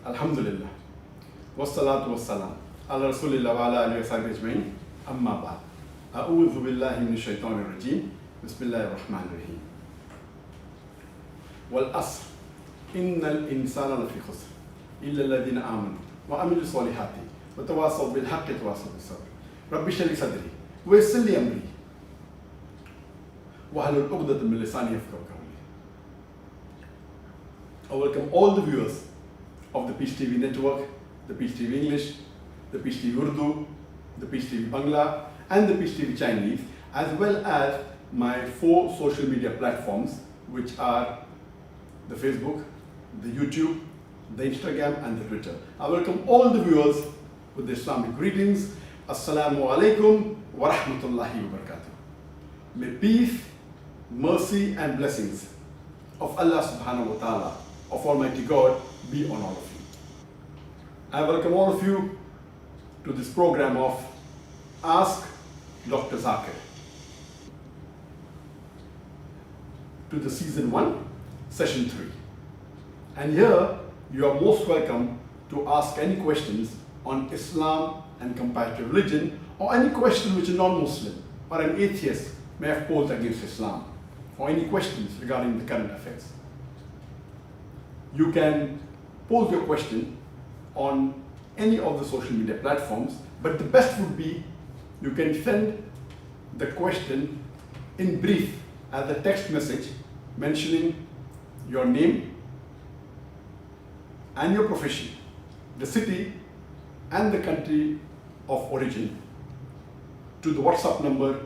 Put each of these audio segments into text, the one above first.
Alhamdulillah. Wassalatu wassalam. Ala Rasulillah wa ala alihi wa sahbihi ajma'in. Amma ba'd. A'udhu billahi minash shaitanir rajim. Bismillahir rahmanir rahim. Wal asr. Innal insana lafi khusr. Illa alladhina amanu wa amilu salihati. Wa tawasaw bil haqqi wa tawasaw bis sabr. Rabbi shrah li sadri wa yassir li amri. Wa hlul 'uqdatan min lisani yafqahu qawli. I welcome all the viewers of the Peace TV network, the Peace TV English, the Peace TV Urdu, the Peace TV Bangla, and the Peace TV Chinese, as well as my 4 social media platforms, which are the Facebook, the YouTube, the Instagram, and the Twitter. I welcome all the viewers with the Islamic greetings. Assalamu alaikum wa rahmatullahi wa barakatuh. May peace, mercy, and blessings of Allah subhanahu wa ta'ala, of Almighty God, be on all of you. I welcome all of you to this program of Ask Dr. Zakir, to the season 1, session 3. And here you are most welcome to ask any questions on Islam and comparative religion, or any question which a non-Muslim or an atheist may have posed against Islam, or any questions regarding the current affairs. You can pose your question on any of the social media platforms, but the best would be you can send the question in brief as a text message mentioning your name and your profession, the city and the country of origin, to the WhatsApp number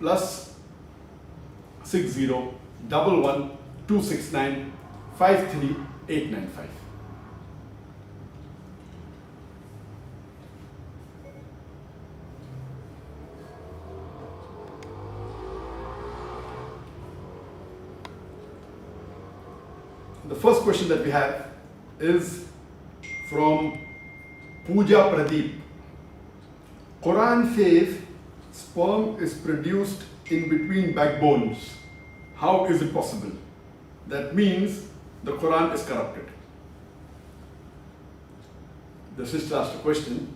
+60 11 269 53895. The first question that we have is from Pooja Pradeep. Quran says sperm is produced in between backbones. How is it possible? That means the Quran is corrupted. The sister asked a question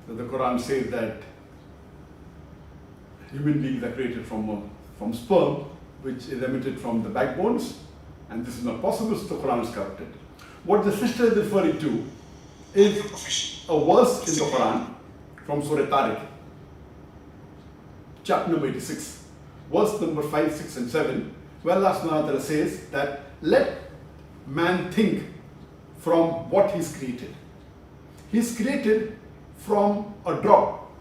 that the Quran says that human beings are created from sperm, which is emitted from the backbones, and this is not possible, so the Quran is corrupted. What the sister is referring to is a verse in the Quran from Surah Tariq, chapter number 86, verse number 5, 6, and 7, where Allah subhanahu wa ta'ala says that let man think from what he's created. He's created from a drop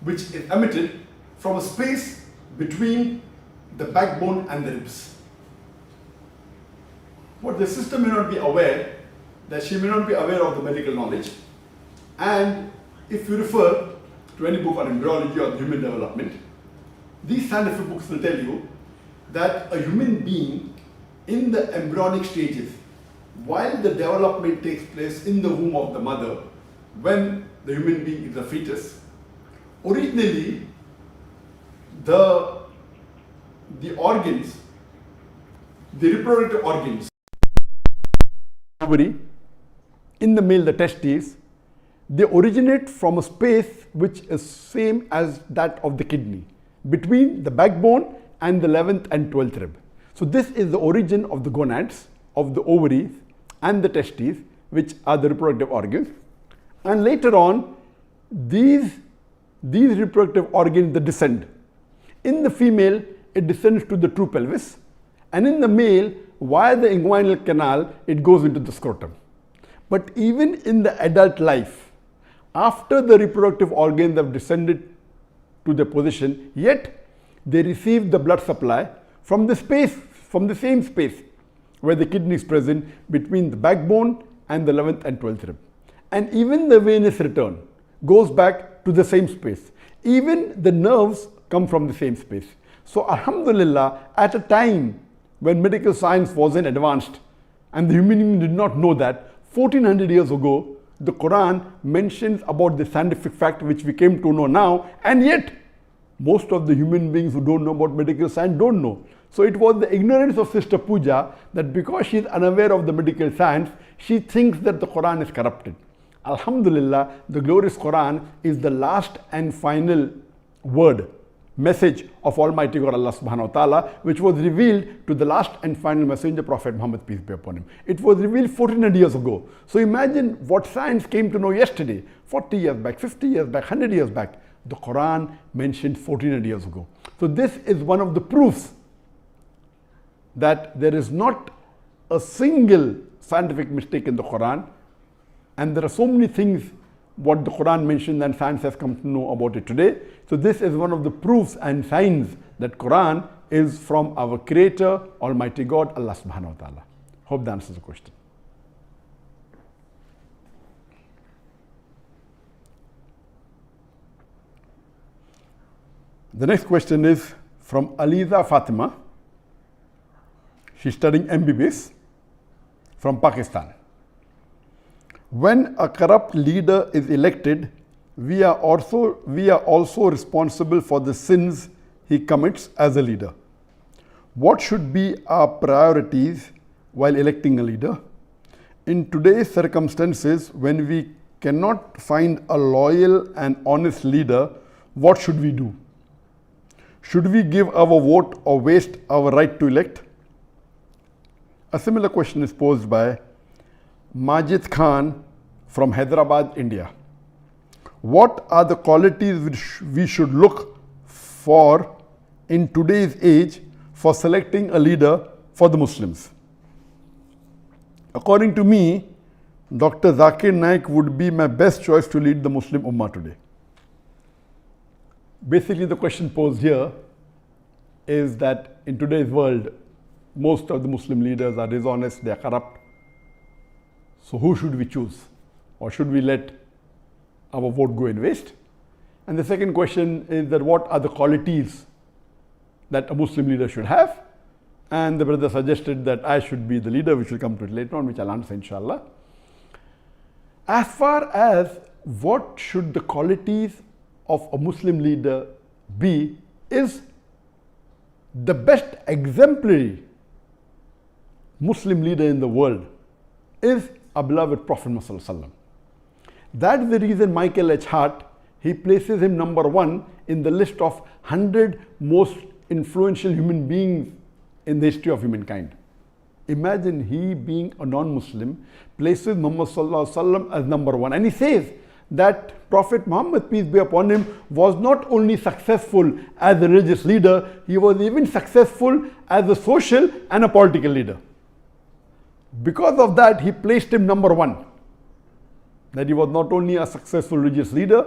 which is emitted from a space between the backbone and the ribs. What the sister may not be aware, that she may not be aware of the medical knowledge, and if you refer to any book on embryology or human development, these scientific books will tell you that a human being in the embryonic stages, while the development takes place in the womb of the mother, when the human being is a fetus, originally the organs, the reproductive organs, ovary, in the male the testes, they originate from a space which is same as that of the kidney, between the backbone and the 11th and 12th rib. So this is the origin of the gonads, of the ovaries and the testes, which are the reproductive organs. And later on, these reproductive organs, they descend. In the female, it descends to the true pelvis, and in the male, via the inguinal canal, it goes into the scrotum. But even in the adult life, after the reproductive organs have descended to their position, yet they receive the blood supply from the same space where the kidney is present between the backbone and the 11th and 12th rib. And even the venous return goes back to the same space. Even the nerves come from the same space. So alhamdulillah, at a time when medical science wasn't advanced and the human being did not know that, 1400 years ago, the Quran mentions about the scientific fact which we came to know now, and yet Most of the human beings who don't know about medical science don't know. So it was the ignorance of Sister Pooja that because she is unaware of the medical science, she thinks that the Quran is corrupted. Alhamdulillah, the glorious Quran is the last and final word, message of Almighty God Allah subhanahu wa ta'ala, which was revealed to the last and final messenger, Prophet Muhammad, peace be upon him. It was revealed 1400 years ago. So imagine what science came to know yesterday, 40 years back, 50 years back, 100 years back. The Quran mentioned 1400 years ago. So this is one of the proofs that there is not a single scientific mistake in the Quran, and there are so many things what the Quran mentioned and science has come to know about it today. So this is one of the proofs and signs that Quran is from our Creator, Almighty God, Allah subhanahu wa ta'ala. Hope that answers the question. The next question is from Aliza Fatima. She's studying MBBS from Pakistan. When a corrupt leader is elected, we are also responsible for the sins he commits as a leader. What should be our priorities while electing a leader? In today's circumstances, when we cannot find a loyal and honest leader, what should we do? Should we give our vote or waste our right to elect? A similar question is posed by Majid Khan from Hyderabad, India. What are the qualities which we should look for in today's age for selecting a leader for the Muslims? According to me, Dr. Zakir Naik would be my best choice to lead the Muslim Ummah today. Basically, the question posed here is that in today's world, most of the Muslim leaders are dishonest, they are corrupt. So who should we choose? Or should we let our vote go in waste? And the second question is that what are the qualities that a Muslim leader should have? And the brother suggested that I should be the leader, which will come to it later on, which I'll answer inshallah. As far as what should the qualities of a Muslim leader be, is the best exemplary Muslim leader in the world is our beloved Prophet Muhammad. That's the reason Michael H. Hart, he places him number one in the list of 100 most influential human beings in the history of humankind. Imagine he being a non-Muslim places Muhammad as number one, and he says that Prophet Muhammad, peace be upon him, was not only successful as a religious leader, he was even successful as a social and a political leader. Because of that, he placed him number one. That he was not only a successful religious leader,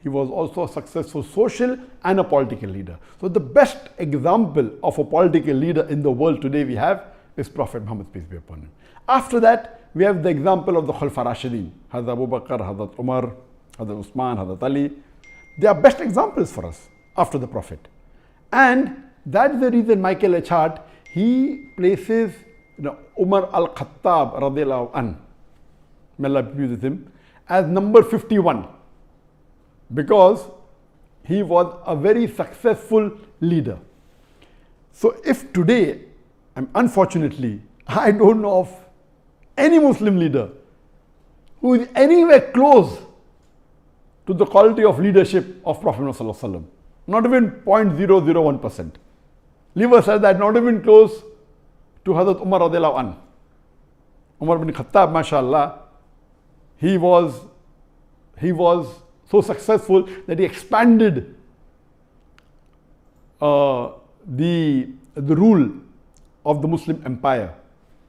he was also a successful social and a political leader. So the best example of a political leader in the world today we have is Prophet Muhammad, peace be upon him. After that, we have the example of the Khulafa Rashidin, Hazrat Abu Bakr, Hazrat Umar, Hazrat Usman, Hazrat Ali. They are best examples for us after the Prophet. And that's the reason Michael H. Hart, he places Umar al-Khattab radiallahu anh, may Allah be pleased with him, as number 51, because he was a very successful leader. So if today, unfortunately, I don't know of any Muslim leader who is anywhere close to the quality of leadership of Prophet Muhammad, not even 0.001%. Leave aside that, not even close to Hazrat Umar radiallahu anh. Umar bin Khattab, mashallah, he was so successful that he expanded the rule of the Muslim empire,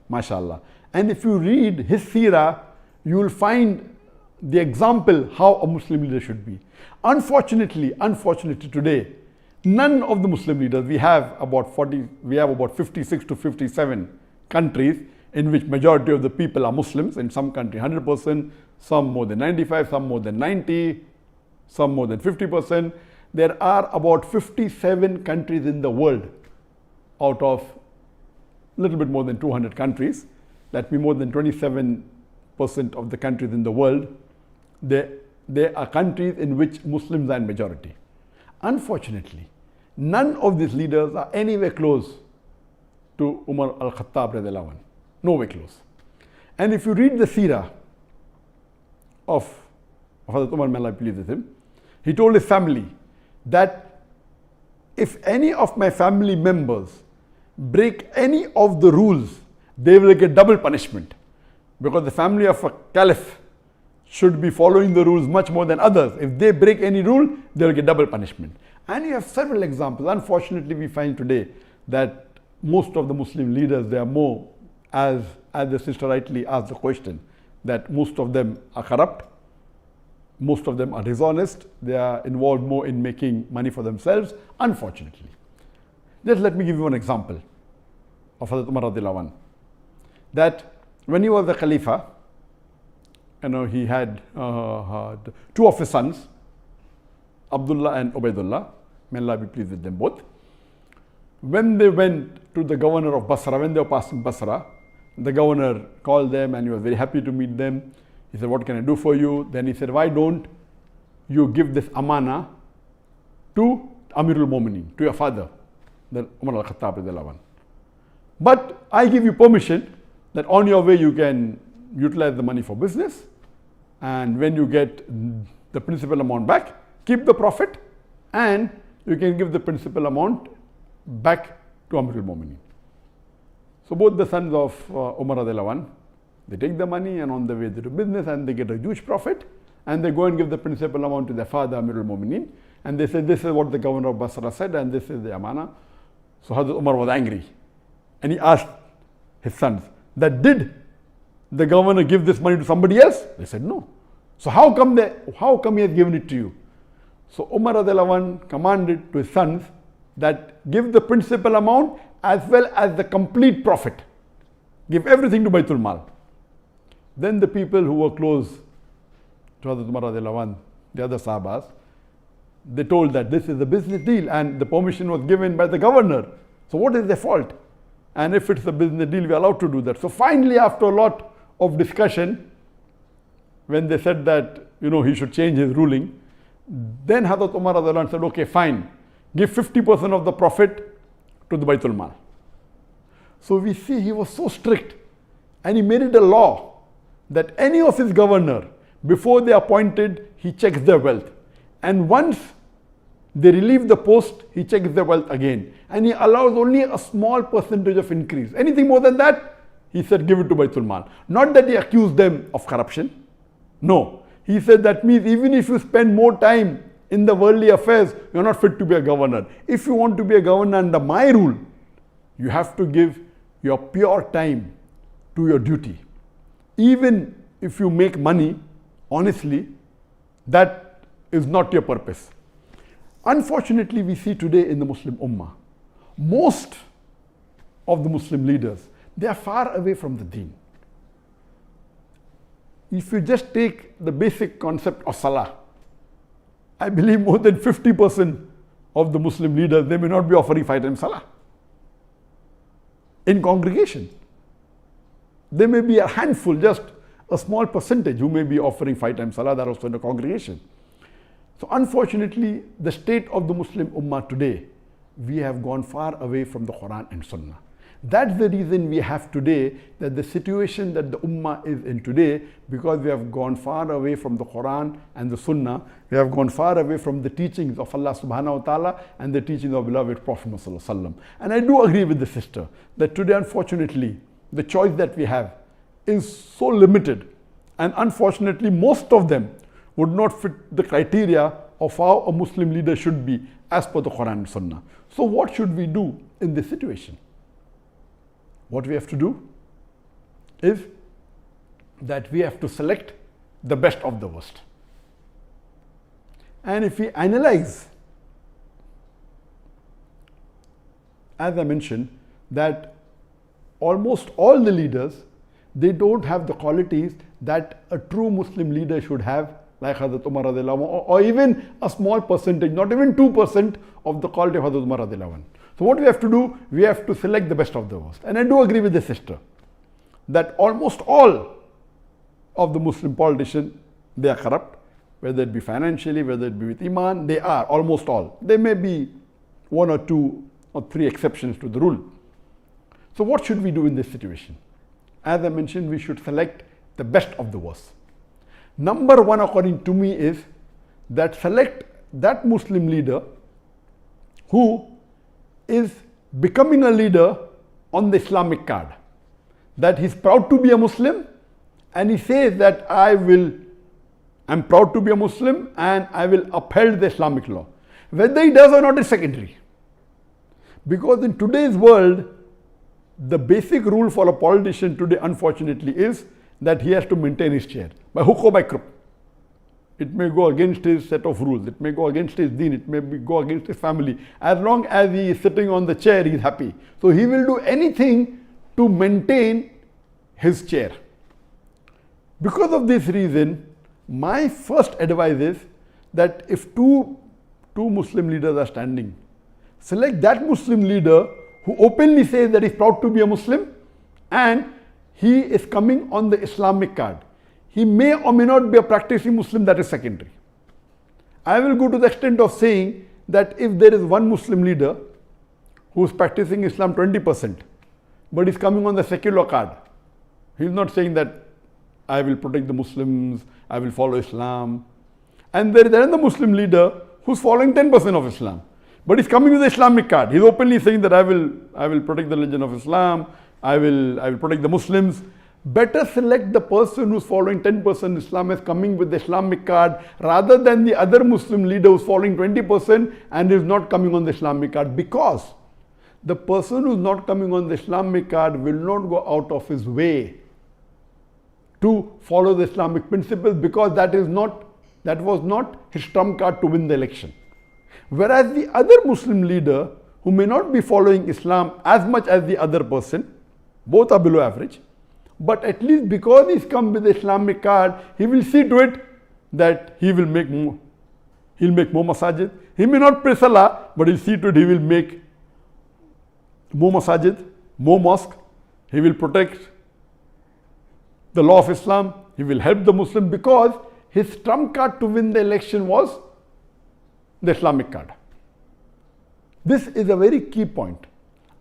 mashallah. And if you read his seerah, you will find the example how a Muslim leader should be. Unfortunately today, none of the Muslim leaders, we have about 56 to 57 countries in which majority of the people are Muslims. In some countries 100%, some more than 95%, some more than 90%, some more than 50%. There are about 57 countries in the world out of a little bit more than 200 countries. That means more than 27% of the countries in the world, there are countries in which Muslims are in majority. Unfortunately, none of these leaders are anywhere close to Umar al-Khattab radiallahu anhu. Nowhere close. And if you read the seerah of Hazrat Umar, may Allah be pleased with him, he told his family that if any of my family members break any of the rules, they will get double punishment. Because the family of a caliph should be following the rules much more than others. If they break any rule, they will get double punishment. And you have several examples. Unfortunately, we find today that most of the Muslim leaders, they are more, as the sister rightly asked the question, that most of them are corrupt, most of them are dishonest, they are involved more in making money for themselves, unfortunately. Just let me give you one example of Hazrat Umar radiallahu anhu. That when he was the Khalifa, he had two of his sons, Abdullah and Ubaidullah, may Allah be pleased with them both. When they went to the governor of Basra, when they were passing Basra, the governor called them and he was very happy to meet them. He said, what can I do for you? Then he said, why don't you give this amana to Amirul Mu'mineen, to your father, the Umar al-Khattab radiallahu anhu. But I give you permission that on your way you can utilize the money for business, and when you get the principal amount back, keep the profit and you can give the principal amount back to Amirul Mu'mineen. So both the sons of Umar radiallahu anhu, they take the money and on the way they do business and they get a huge profit, and they go and give the principal amount to their father Amirul Mu'mineen, and they say, this is what the governor of Basra said and this is the amana. So Hazrat Umar was angry and he asked his sons that, did the governor give this money to somebody else? They said no. So how come he has given it to you? So Umar radiallahu anhu commanded to his sons that give the principal amount as well as the complete profit. Give everything to Baitul Mal. Then the people who were close to Hazrat Umar radiallahu anhu, the other Sahabas, they told that this is a business deal and the permission was given by the governor. So what is their fault? And if it's a business deal, we are allowed to do that. So finally, after a lot of discussion, when they said that, he should change his ruling, then Hazrat Umar radiallahu anhu said, okay, fine, give 50% of the profit to the Baitul Mal. So we see he was so strict and he made it a law that any of his governor, before they appointed, he checks their wealth. And once they relieve the post, he checks their wealth again. And he allows only a small percentage of increase. Anything more than that, he said, give it to Baitul Mal. Not that he accused them of corruption. No. He said that means even if you spend more time in the worldly affairs, you're not fit to be a governor. If you want to be a governor under my rule, you have to give your pure time to your duty. Even if you make money, honestly, that is not your purpose. Unfortunately, we see today in the Muslim Ummah, most of the Muslim leaders, they are far away from the deen. If you just take the basic concept of Salah, I believe more than 50% of the Muslim leaders, they may not be offering 5 times Salah in congregation. There may be a handful, just a small percentage who may be offering 5 times Salah, that also in the congregation. So unfortunately, the state of the Muslim Ummah today, we have gone far away from the Quran and Sunnah. That's the reason we have today, that the situation that the Ummah is in today, because we have gone far away from the Quran and the Sunnah, we have gone far away from the teachings of Allah subhanahu wa ta'ala and the teachings of beloved Prophet Muhammad sallallahu alaihi wasallam. And I do agree with the sister that today, unfortunately, the choice that we have is so limited, and unfortunately most of them would not fit the criteria of how a Muslim leader should be as per the Quran and Sunnah. So what should we do in this situation? What we have to do is that we have to select the best of the worst. And if we analyze, as I mentioned, that almost all the leaders, they don't have the qualities that a true Muslim leader should have, like Hazrat Umar radiallahu anhu, or even a small percentage, not even 2% of the quality of Hazrat Umar radiallahu anhu. So what we have to do, we have to select the best of the worst. And I do agree with the sister that almost all of the Muslim politicians, they are corrupt. whether it be financially, whether it be with Iman, they are almost all. There may be one or two or three exceptions to the rule. So what should we do in this situation? As I mentioned, we should select the best of the worst. Number one, according to me, is that select that Muslim leader who is becoming a leader on the Islamic card. That he's proud to be a Muslim and he says that I'm proud to be a Muslim and I will uphold the Islamic law. Whether he does or not is secondary. Because in today's world, the basic rule for a politician today, unfortunately, is that he has to maintain his chair by hook or by crook. It may go against his set of rules, it may go against his deen, it may go against his family. As long as he is sitting on the chair, he is happy. So he will do anything to maintain his chair. Because of this reason, my first advice is that if two Muslim leaders are standing, select that Muslim leader who openly says that he is proud to be a Muslim and he is coming on the Islamic card. He may or may not be a practicing Muslim, that is secondary. I will go to the extent of saying that if there is one Muslim leader who is practicing Islam 20%, but is coming on the secular card, he is not saying that I will protect the Muslims, I will follow Islam. And there is another Muslim leader who is following 10% of Islam, but is coming with the Islamic card. He is openly saying that I will protect the religion of Islam, I will protect the Muslims. Better select the person who is following 10% Islam as coming with the Islamic card rather than the other Muslim leader who is following 20% and is not coming on the Islamic card, because the person who is not coming on the Islamic card will not go out of his way to follow the Islamic principles, because that was not his trump card to win the election. Whereas the other Muslim leader who may not be following Islam as much as the other person, both are below average, but at least because he's come with the Islamic card, he will see to it that he'll make more masajid. He may not pray salah, but he'll see to it he will make more masajid, more mosque. He will protect the law of Islam. He will help the Muslim, because his trump card to win the election was the Islamic card. This is a very key point.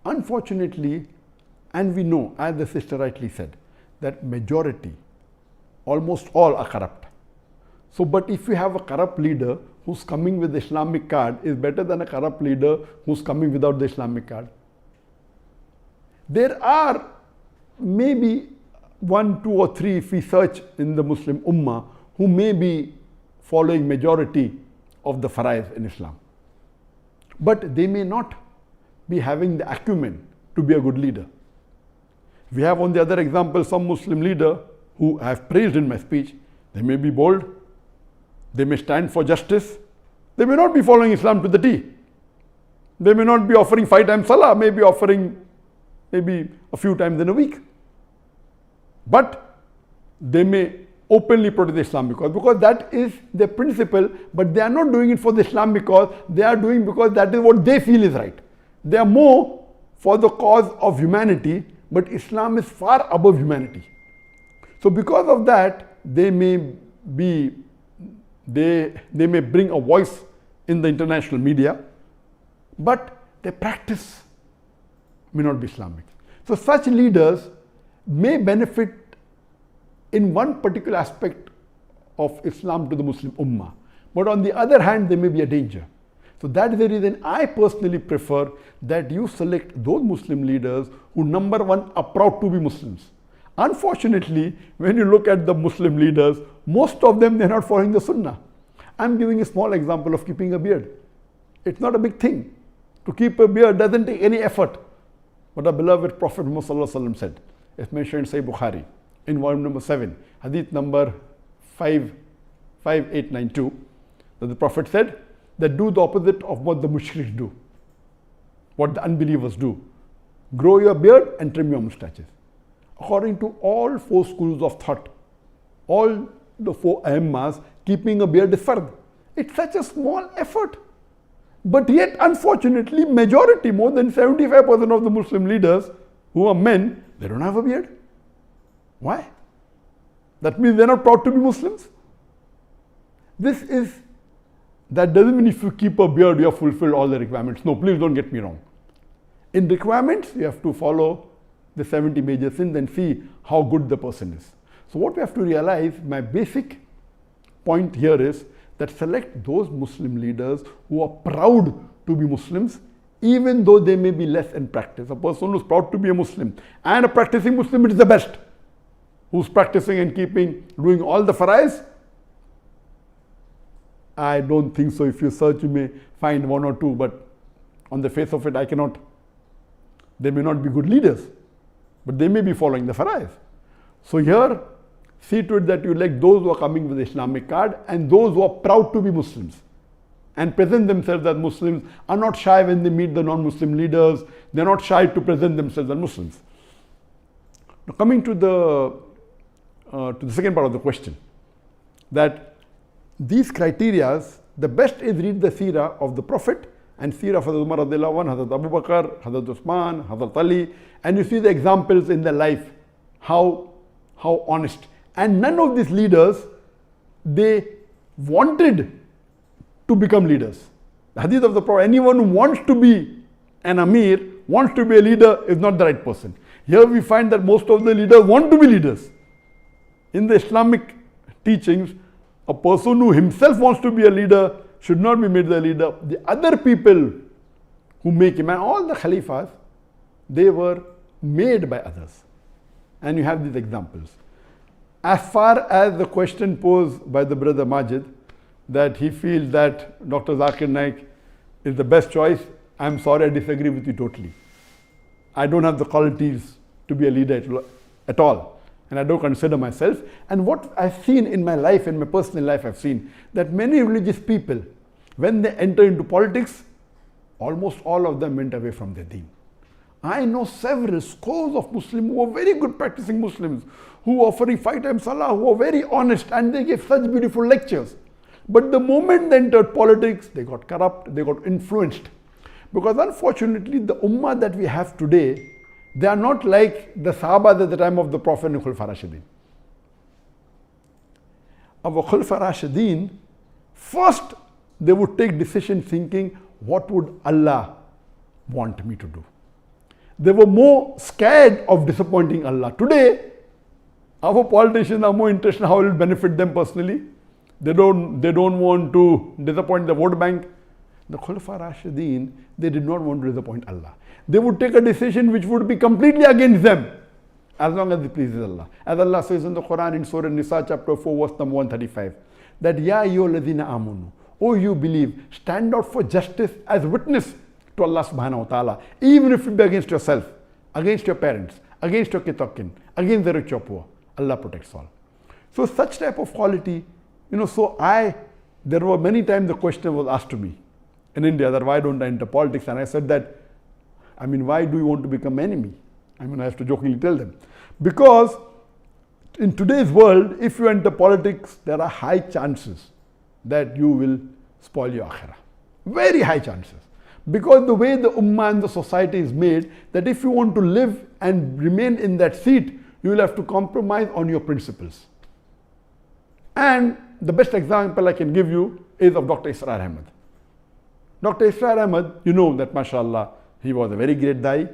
Unfortunately, and we know, as the sister rightly said, that majority, almost all are corrupt. So, but if you have a corrupt leader who's coming with the Islamic card, is better than a corrupt leader who's coming without the Islamic card. There are maybe 1, 2 or 3, if we search in the Muslim Ummah, who may be following majority of the faraiz in Islam. But they may not be having the acumen to be a good leader. We have on the other example some Muslim leader who I have praised in my speech. They may be bold, they may stand for justice, they may not be following Islam to the T. They may not be offering 5 times salah, may be offering maybe a few times in a week. But they may openly protect the Islamic cause, because that is their principle, but they are not doing it for the Islamic cause, they are doing because that is what they feel is right. They are more for the cause of humanity, but Islam is far above humanity. So because of that, they may bring a voice in the international media, but their practice may not be Islamic. So such leaders may benefit in one particular aspect of Islam to the Muslim Ummah, but on the other hand, they may be a danger. So that is the reason I personally prefer that you select those Muslim leaders who, number one, are proud to be Muslims. Unfortunately, when you look at the Muslim leaders, most of them, they're not following the Sunnah. I'm giving a small example of keeping a beard. It's not a big thing. To keep a beard doesn't take any effort. But our beloved Prophet Muhammad said, it's mentioned in Sahih Bukhari, in volume number 7, hadith number 5892, that the Prophet said that do the opposite of what the mushriks do, what the unbelievers do. Grow your beard and trim your mustaches. According to all 4 schools of thought, all the 4 Aimmas, keeping a beard is fard. It's such a small effort. But yet, unfortunately, majority, more than 75% of the Muslim leaders who are men, they don't have a beard. Why? That means they're not proud to be Muslims. That doesn't mean if you keep a beard, you have fulfilled all the requirements. No, please don't get me wrong. In requirements, you have to follow the 70 major sins and see how good the person is. So what we have to realize, my basic point here is that select those Muslim leaders who are proud to be Muslims, even though they may be less in practice. A person who's proud to be a Muslim and a practicing Muslim is the best. Who's practicing and doing all the farais? I don't think so. If you search, you may find one or two, but on the face of it, they may not be good leaders, but they may be following the farais. So here, see to it that you elect those who are coming with the Islamic card and those who are proud to be Muslims and present themselves as Muslims, are not shy when they meet the non-Muslim leaders. They're not shy to present themselves as Muslims. Now coming to the second part of the question, that these criterias, the best is read the seerah of the Prophet and seerah of Hazrat Umar radiallahu anhu, Hazrat Abu Bakr, Hazrat Usman, Hazrat Ali, and you see the examples in their life, how honest. And none of these leaders, they wanted to become leaders. The hadith of the Prophet, anyone who wants to be an Amir, wants to be a leader, is not the right person. Here we find that most of the leaders want to be leaders. In the Islamic teachings, a person who himself wants to be a leader should not be made the leader. The other people who make him, and all the Khalifas, they were made by others. And you have these examples. As far as the question posed by the brother Majid, that he feels that Dr. Zakir Naik is the best choice, I'm sorry, I disagree with you totally. I don't have the qualities to be a leader at all. And I don't consider myself. And what I've seen in my life, in my personal life, I've seen that many religious people, when they enter into politics, almost all of them went away from their deen. I know several scores of Muslims who are very good practicing Muslims, who are offering 5 times salah, who are very honest, and they give such beautiful lectures. But the moment they entered politics, they got corrupt, they got influenced. Because unfortunately, the ummah that we have today, they are not like the Sahabas at the time of the Prophet and Khulafa Rashidin. Our Khulafa Rashidin, first they would take decision thinking, what would Allah want me to do? They were more scared of disappointing Allah. Today, our politicians are more interested in how it will benefit them personally. They don't want to disappoint the vote bank. The Khulafa Rashidin, they did not want to disappoint Allah. They would take a decision which would be completely against them, as long as it pleases Allah. As Allah says in the Quran in Surah Nisa chapter 4 verse number 135, that Ya ayyuhalladhina amanu, oh you believe, stand out for justice as witness to Allah subhanahu wa ta'ala, even if it be against yourself, against your parents, against your kitokin, against the rich or poor. Allah protects all. So such type of quality, there were many times the question was asked to me in India that why don't I enter politics? And I said that, why do you want to become enemy? I have to jokingly tell them. Because in today's world, if you enter politics, there are high chances that you will spoil your akhirah. Very high chances. Because the way the ummah and the society is made, that if you want to live and remain in that seat, you will have to compromise on your principles. And the best example I can give you is of Dr. Israr Ahmad. Dr. Israr Ahmad, you know that mashallah, he was a very great dai,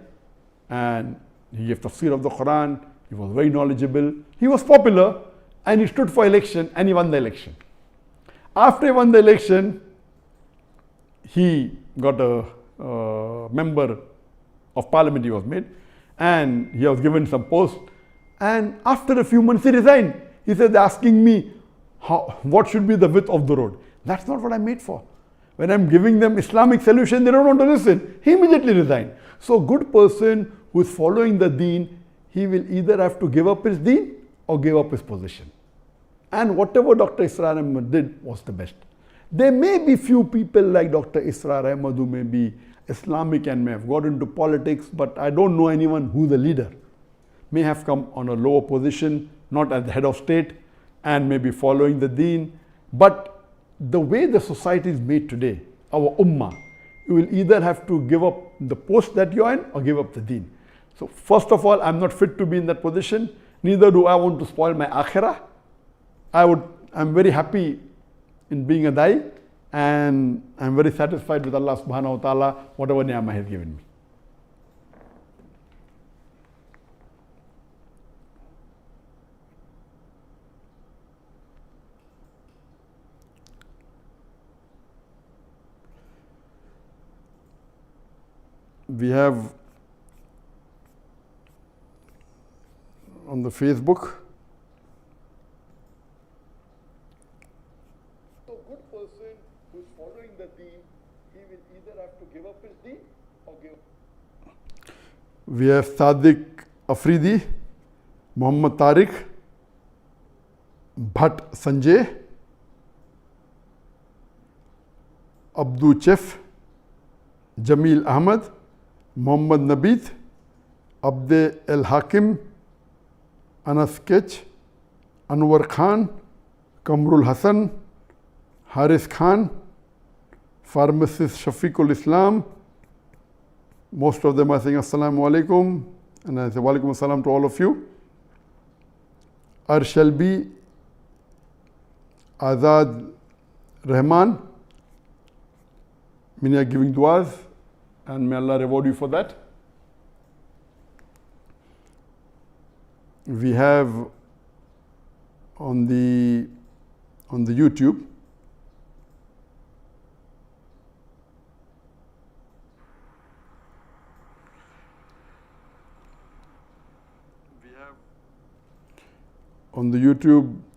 and he gave tafsir of the Quran, he was very knowledgeable, he was popular, and he stood for election and he won the election. After he won the election, he got a member of parliament, he was made, and he was given some post, and after a few months he resigned. He said, asking me, what should be the width of the road? That's not what I'm made for. When I'm giving them Islamic solution, they don't want to listen. He immediately resigned. So a good person who is following the deen, he will either have to give up his deen or give up his position. And whatever Dr. Israr Ahmad did was the best. There may be few people like Dr. Israr Ahmad who may be Islamic and may have got into politics, but I don't know anyone who's a leader. May have come on a lower position, not as the head of state, and may be following the deen. But the way the society is made today, our ummah, you will either have to give up the post that you're in or give up the deen. So first of all, I'm not fit to be in that position. Neither do I want to spoil my akhirah. I'm very happy in being a Dai, and I'm very satisfied with Allah subhanahu wa ta'ala, whatever ni'mah He has given me. We have on the Facebook. So good person who is following the deen, he will either have to give up his deen or give up. We have Sadiq Afridi, Muhammad Tariq, Bhatt Sanjay, Abdu Chef, Jamil Ahmad, Muhammad Nabid, Abde El Hakim, Anas Kech, Anwar Khan, Kamrul Hassan, Haris Khan, pharmacist Shafiqul Islam. Most of them are saying Assalamu alaikum, and I say Wa alaikum assalam to all of you. Arshalbi, Azad Rahman, many are giving du'as, and may Allah reward you for that. We have on the YouTube,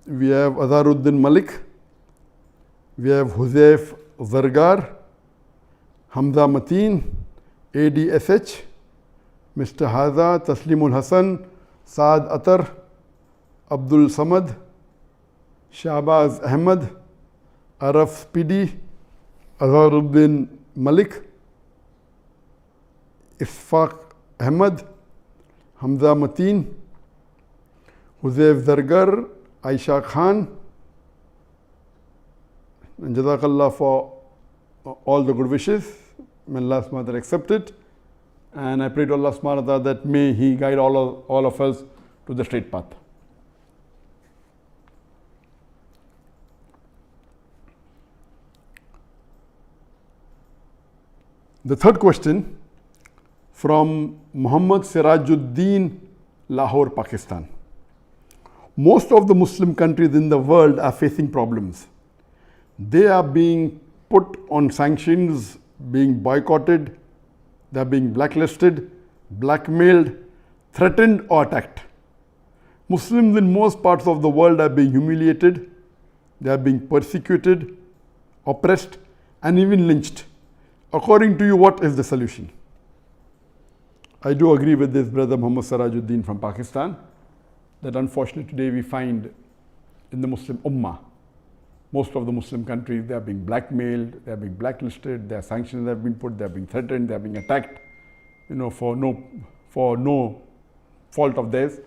we have Azaruddin Malik, we have Huzaif Zargar, Hamza Mateen, ADSH, Mr. Haza, Taslimul Hassan, Saad Atar, Abdul Samad, Shahbaz Ahmad, Araf Pidi, Azaruddin Malik, Isfaq Ahmad, Hamza Mateen, Huzaif Zargar, Aisha Khan, and Jazakallah for all the good wishes. May Allah subhanahu wa ta'ala accept it. And I pray to Allah subhanahu wa ta'ala that may He guide all of us to the straight path. The third question from Muhammad Sirajuddin, Lahore, Pakistan. Most of the Muslim countries in the world are facing problems. They are being put on sanctions, being boycotted, they are being blacklisted, blackmailed, threatened or attacked. Muslims in most parts of the world are being humiliated, they are being persecuted, oppressed and even lynched. According to you, what is the solution? I do agree with this brother Muhammad Sirajuddin from Pakistan, that unfortunately today we find in the Muslim Ummah, most of the Muslim countries, they are being blackmailed, they are being blacklisted, their sanctions have been put, they are being threatened, they are being attacked, for no fault of theirs.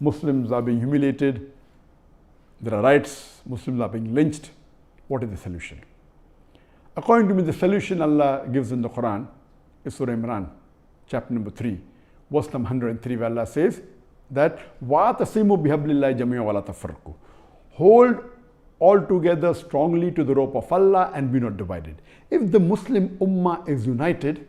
Muslims are being humiliated, there are riots, Muslims are being lynched. What is the solution? According to me, the solution Allah gives in the Quran is Surah Imran, chapter number 3, verse number 103, where Allah says that وَاعْتَصِمُوا بِحَبْلِ اللَّهِ جَمِيعًا وَلَا تَفَرَّقُوا. Hold all together strongly to the rope of Allah and be not divided. If the Muslim Ummah is united,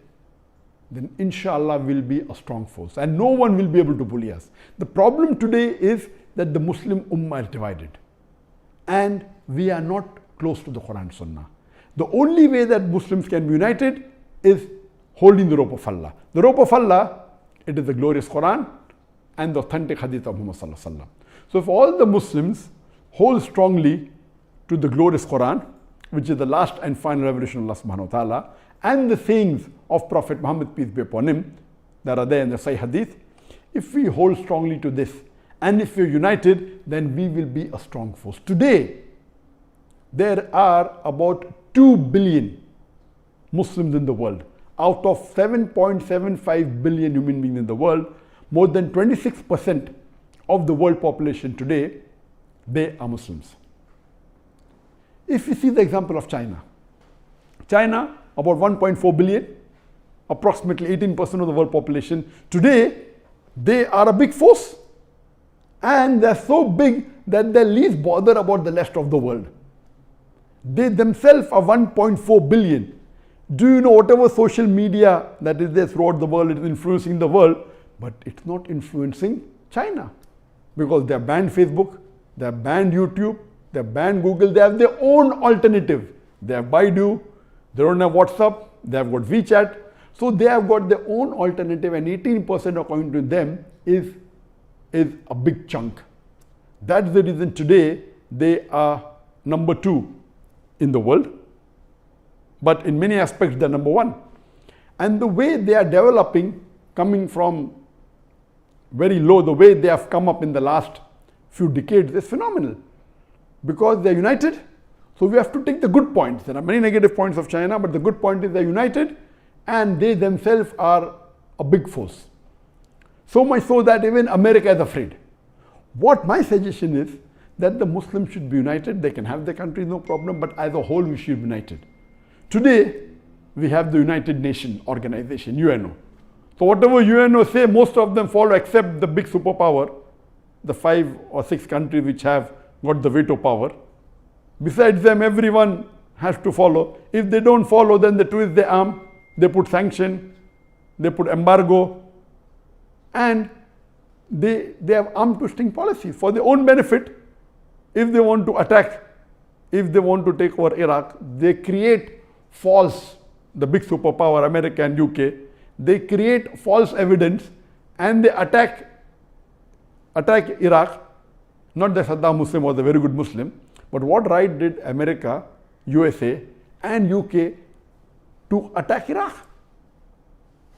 then inshallah we'll be a strong force and no one will be able to bully us. The problem today is that the Muslim Ummah is divided and we are not close to the Quran Sunnah. The only way that Muslims can be united is holding the rope of Allah. The rope of Allah, it is the glorious Quran and the authentic hadith of Muhammad Sallallahu Alaihi Wasallam. So if all the Muslims hold strongly to the glorious Quran, which is the last and final revelation of Allah subhanahu wa ta'ala, and the sayings of Prophet Muhammad, peace be upon him, that are there in the Sahih Hadith, if we hold strongly to this and if we're united, then we will be a strong force. Today, there are about 2 billion Muslims in the world. Out of 7.75 billion human beings in the world, more than 26% of the world population today, they are Muslims. If you see the example of China, about 1.4 billion, approximately 18% of the world population. Today, they are a big force and they're so big that they least bother about the rest of the world. They themselves are 1.4 billion. Do you know whatever social media that is there throughout the world is influencing the world, but it's not influencing China because they have banned Facebook, they have banned YouTube, they have banned Google, they have their own alternative. They have Baidu, they don't have WhatsApp, they have got WeChat. So they have got their own alternative, and 18% according to them is a big chunk. That's the reason today they are number 2 in the world. But in many aspects, they're number 1. And the way they are developing, coming from very low, the way they have come up in the last few decades is phenomenal. Because they're united, so we have to take the good points. There are many negative points of China, but the good point is they're united and they themselves are a big force. So much so that even America is afraid. What my suggestion is that the Muslims should be united. They can have their country, no problem, but as a whole we should be united. Today, we have the United Nations Organization, UNO. So whatever UNO say, most of them follow except the big superpower, the 5 or 6 countries which have got the veto power. Besides them, everyone has to follow. If they don't follow, then they twist their arm, they put sanction, they put embargo, and they have arm twisting policy for their own benefit. If they want to attack, if they want to take over Iraq, they create false, the big superpower, America and UK, they create false evidence and they attack Iraq. Not that Saddam Hussein was a very good Muslim, but what right did America, USA and UK to attack Iraq?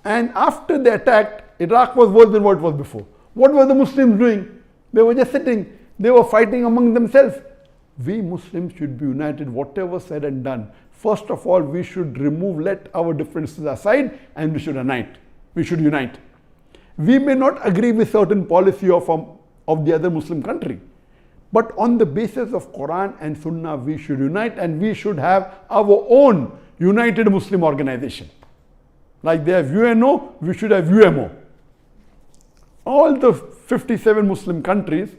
And after they attacked, Iraq was worse than what it was before. What were the Muslims doing? They were just sitting. They were fighting among themselves. We Muslims should be united, whatever said and done. First of all, we should let our differences aside and we should unite. We should unite. We may not agree with certain policy of the other Muslim country, but on the basis of Quran and Sunnah, we should unite and we should have our own united Muslim organization. Like they have UNO, we should have UMO. All the 57 Muslim countries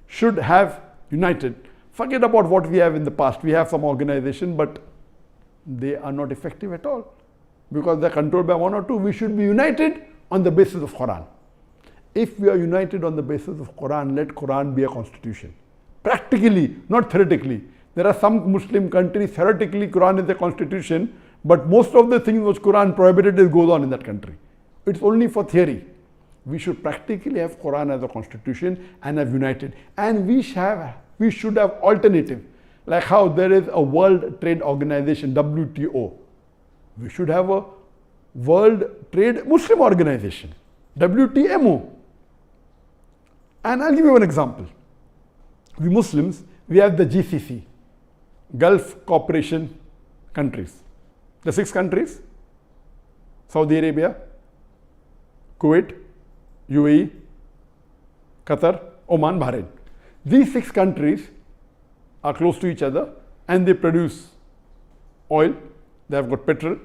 should have united. Forget about what we have in the past. We have some organization, but they are not effective at all because they're controlled by 1 or 2. We should be united on the basis of Quran. If we are united on the basis of Quran, let Quran be a constitution. Practically, not theoretically. There are some Muslim countries, theoretically Quran is a constitution, but most of the things which Quran prohibited goes on in that country. It's only for theory. We should practically have Quran as a constitution and have united. And we should have alternative. Like how there is a World Trade Organization, WTO. We should have a World Trade Muslim Organization, WTMO. And I'll give you an example. We Muslims, we have the GCC, Gulf Cooperation countries. The 6 countries, Saudi Arabia, Kuwait, UAE, Qatar, Oman, Bahrain. These 6 countries are close to each other and they produce oil, they have got petrol,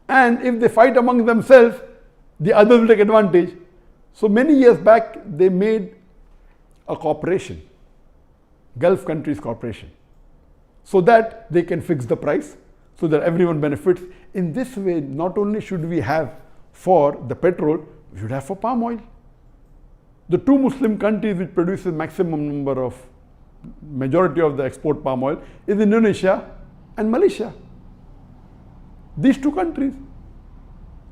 and if they fight among themselves, the others will take advantage. So many years back, they made a cooperation, Gulf countries cooperation, so that they can fix the price, so that everyone benefits. In this way, not only should we have for the petrol, we should have for palm oil. The 2 Muslim countries which produces maximum number of majority of the export palm oil is Indonesia and Malaysia. These 2 countries.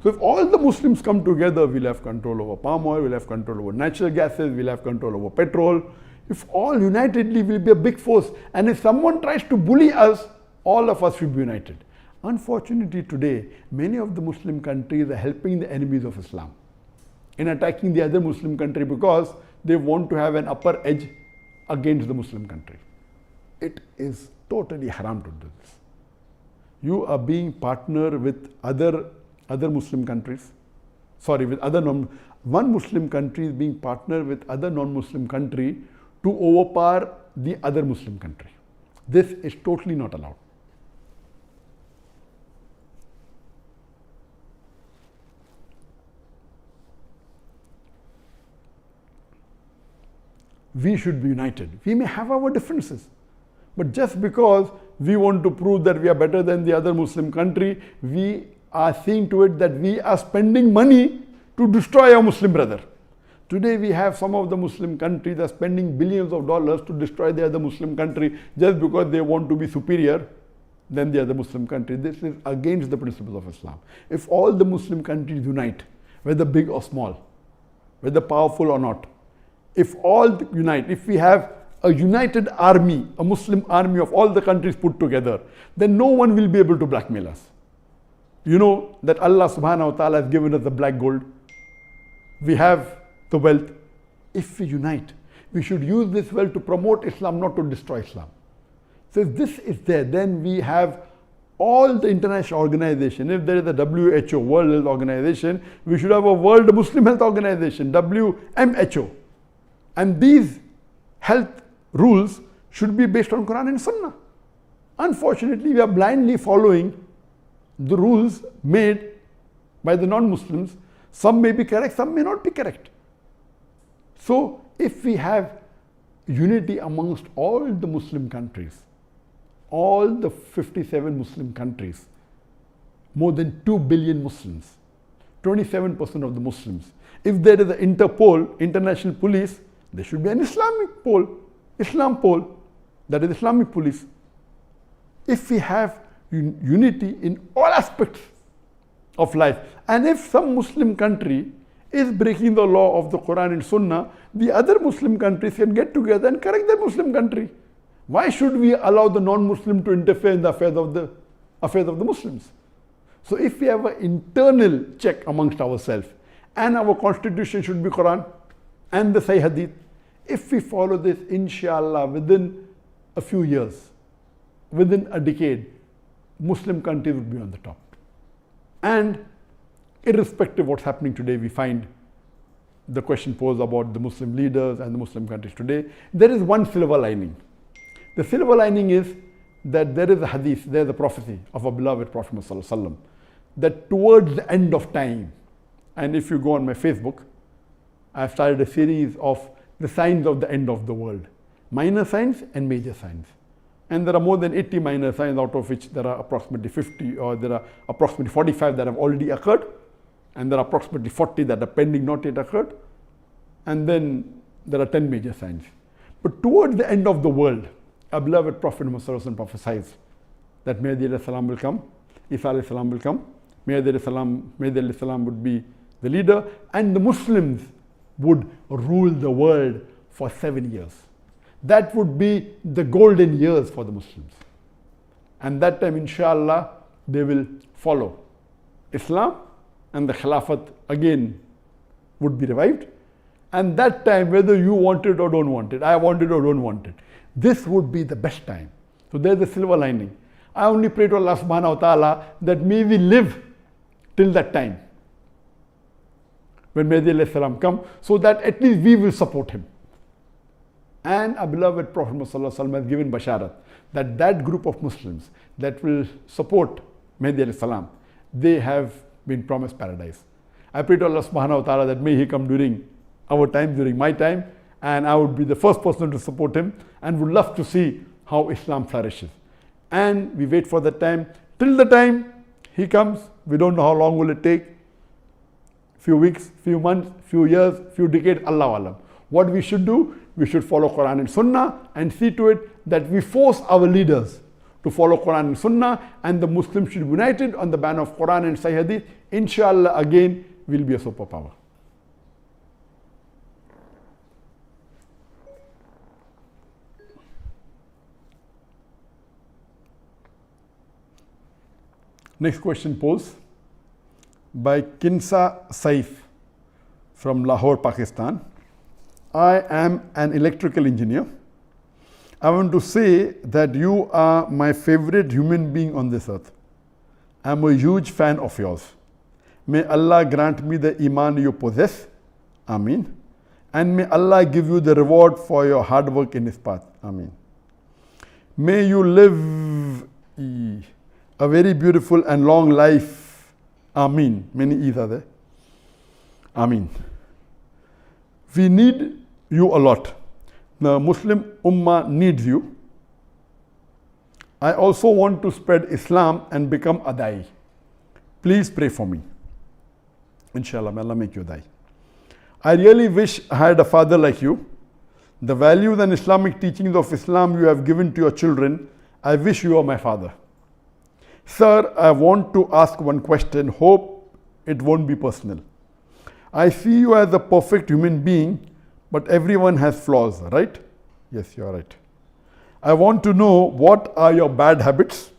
So if all the Muslims come together, we'll have control over palm oil, we'll have control over natural gases, we'll have control over petrol. If all unitedly, we'll be a big force. And if someone tries to bully us, all of us should be united. Unfortunately today, many of the Muslim countries are helping the enemies of Islam in attacking the other Muslim country because they want to have an upper edge against the Muslim country. It is totally haram to do this. You are being partner with other Muslim countries, one Muslim country is being partner with other non-Muslim country to overpower the other Muslim country. This is totally not allowed. We should be united. We may have our differences, But just because we want to prove that we are better than the other Muslim country, we are seeing to it that we are spending money to destroy our Muslim brother. Today we have some of the Muslim countries are spending billions of dollars to destroy the other Muslim country just because they want to be superior than the other Muslim country. This is against the principles of Islam. If all the Muslim countries unite, whether big or small, whether powerful or not, if all unite, if we have a united army, a Muslim army of all the countries put together, then no one will be able to blackmail us. You know that Allah subhanahu wa ta'ala has given us the black gold. We have the wealth. If we unite, we should use this wealth to promote Islam, not to destroy Islam. So if this is there, then we have all the international organization. If there is a WHO, World Health Organization, we should have a World Muslim Health Organization, WMHO. And these health rules should be based on Quran and Sunnah. Unfortunately, we are blindly following the rules made by the non-Muslims. Some may be correct, some may not be correct. So if we have unity amongst all the Muslim countries, all the 57 Muslim countries, more than 2 billion Muslims, 27% of the Muslims. If there is an Interpol, international police, there should be an Islamic pole, Islam pole, that is Islamic police. If we have unity in all aspects of life, and if some Muslim country is breaking the law of the Quran and Sunnah, the other Muslim countries can get together and correct their Muslim country. Why should we allow the non-Muslim to interfere in the affairs of the Muslims? So if we have an internal check amongst ourselves, and our constitution should be Quran and the Sahih Hadith, if we follow this, inshallah, within a few years, within a decade, Muslim countries would be on the top. And irrespective of what's happening today, we find the question posed about the Muslim leaders and the Muslim countries today, there is one silver lining. The silver lining is that there is a hadith, there is a prophecy of our beloved Prophet Muhammad, that towards the end of time, and if you go on my Facebook, I've started a series of the signs of the end of the world, minor signs and major signs. And there are more than 80 minor signs, out of which there are approximately 50, or there are approximately 45 that have already occurred, and there are approximately 40 that are pending, not yet occurred, and then there are 10 major signs. But towards the end of the world, our beloved Prophet Muhammad prophesies that Mahdi alayhi salam will come, Isa alayhi salam will come, Mahdi alayhi salam would be the leader, and the Muslims would rule the world for 7 years. That would be the golden years for the Muslims. And that time, inshallah, they will follow Islam, and the Khilafat again would be revived. And that time, whether you want it or don't want it, I want it or don't want it, this would be the best time. So there's the silver lining. I only pray to Allah subhanahu wa ta'ala that may we live till that time, when Mahdi alayhi salam come, so that at least we will support him. And our beloved Prophet Muhammad has given basharat that that group of Muslims that will support Mahdi alayhi salam, they have been promised paradise. I pray to Allah subhanahu wa ta'ala that may he come during our time, during my time, and I would be the first person to support him, and would love to see how Islam flourishes. And we wait for that time. Till the time he comes, we don't know how long will it take. Few weeks, few months, few years, few decades, Allahu Alam. What we should do, we should follow Quran and Sunnah, and see to it that we force our leaders to follow Quran and Sunnah, and the Muslims should be united on the banner of Quran and Sahih Hadith. Inshallah, again, we'll be a superpower. Next question posed by Kinsa Saif from Lahore, Pakistan. I am an electrical engineer. I want to say that you are my favorite human being on this earth. I am a huge fan of yours. May Allah grant me the iman you possess. Ameen. And may Allah give you the reward for your hard work in His path. Ameen. May you live a very beautiful and long life. Ameen. Many E's are there. Ameen. We need you a lot. The Muslim Ummah needs you. I also want to spread Islam and become a da'i. Please pray for me. Inshallah, may Allah make you a da'i. I really wish I had a father like you. The values and Islamic teachings of Islam you have given to your children, I wish you were my father. Sir, I want to ask one question. Hope it won't be personal. I see you as a perfect human being, but everyone has flaws, right? Yes, you are right. I want to know, what are your bad habits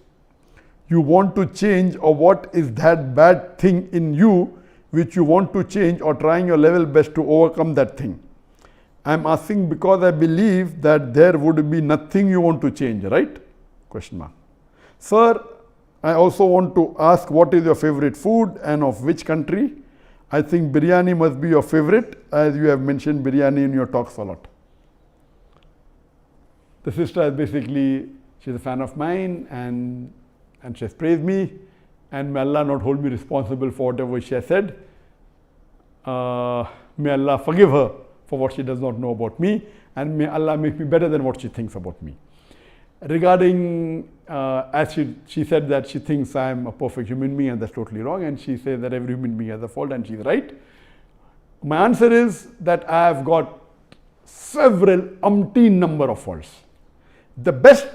you want to change, or what is that bad thing in you which you want to change, or trying your level best to overcome that thing? I am asking because I believe that there would be nothing you want to change, right? Question mark. Sir, I also want to ask, what is your favorite food and of which country? I think biryani must be your favorite, as you have mentioned biryani in your talks a lot. The sister is basically, she's a fan of mine, and she has praised me, and may Allah not hold me responsible for whatever she has said. May Allah forgive her for what she does not know about me, and may Allah make me better than what she thinks about me. Regarding, as she said that she thinks I am a perfect human being, and that's totally wrong, and she says that every human being has a fault, and she's right. My answer is that I have got several umpteen number of faults. The best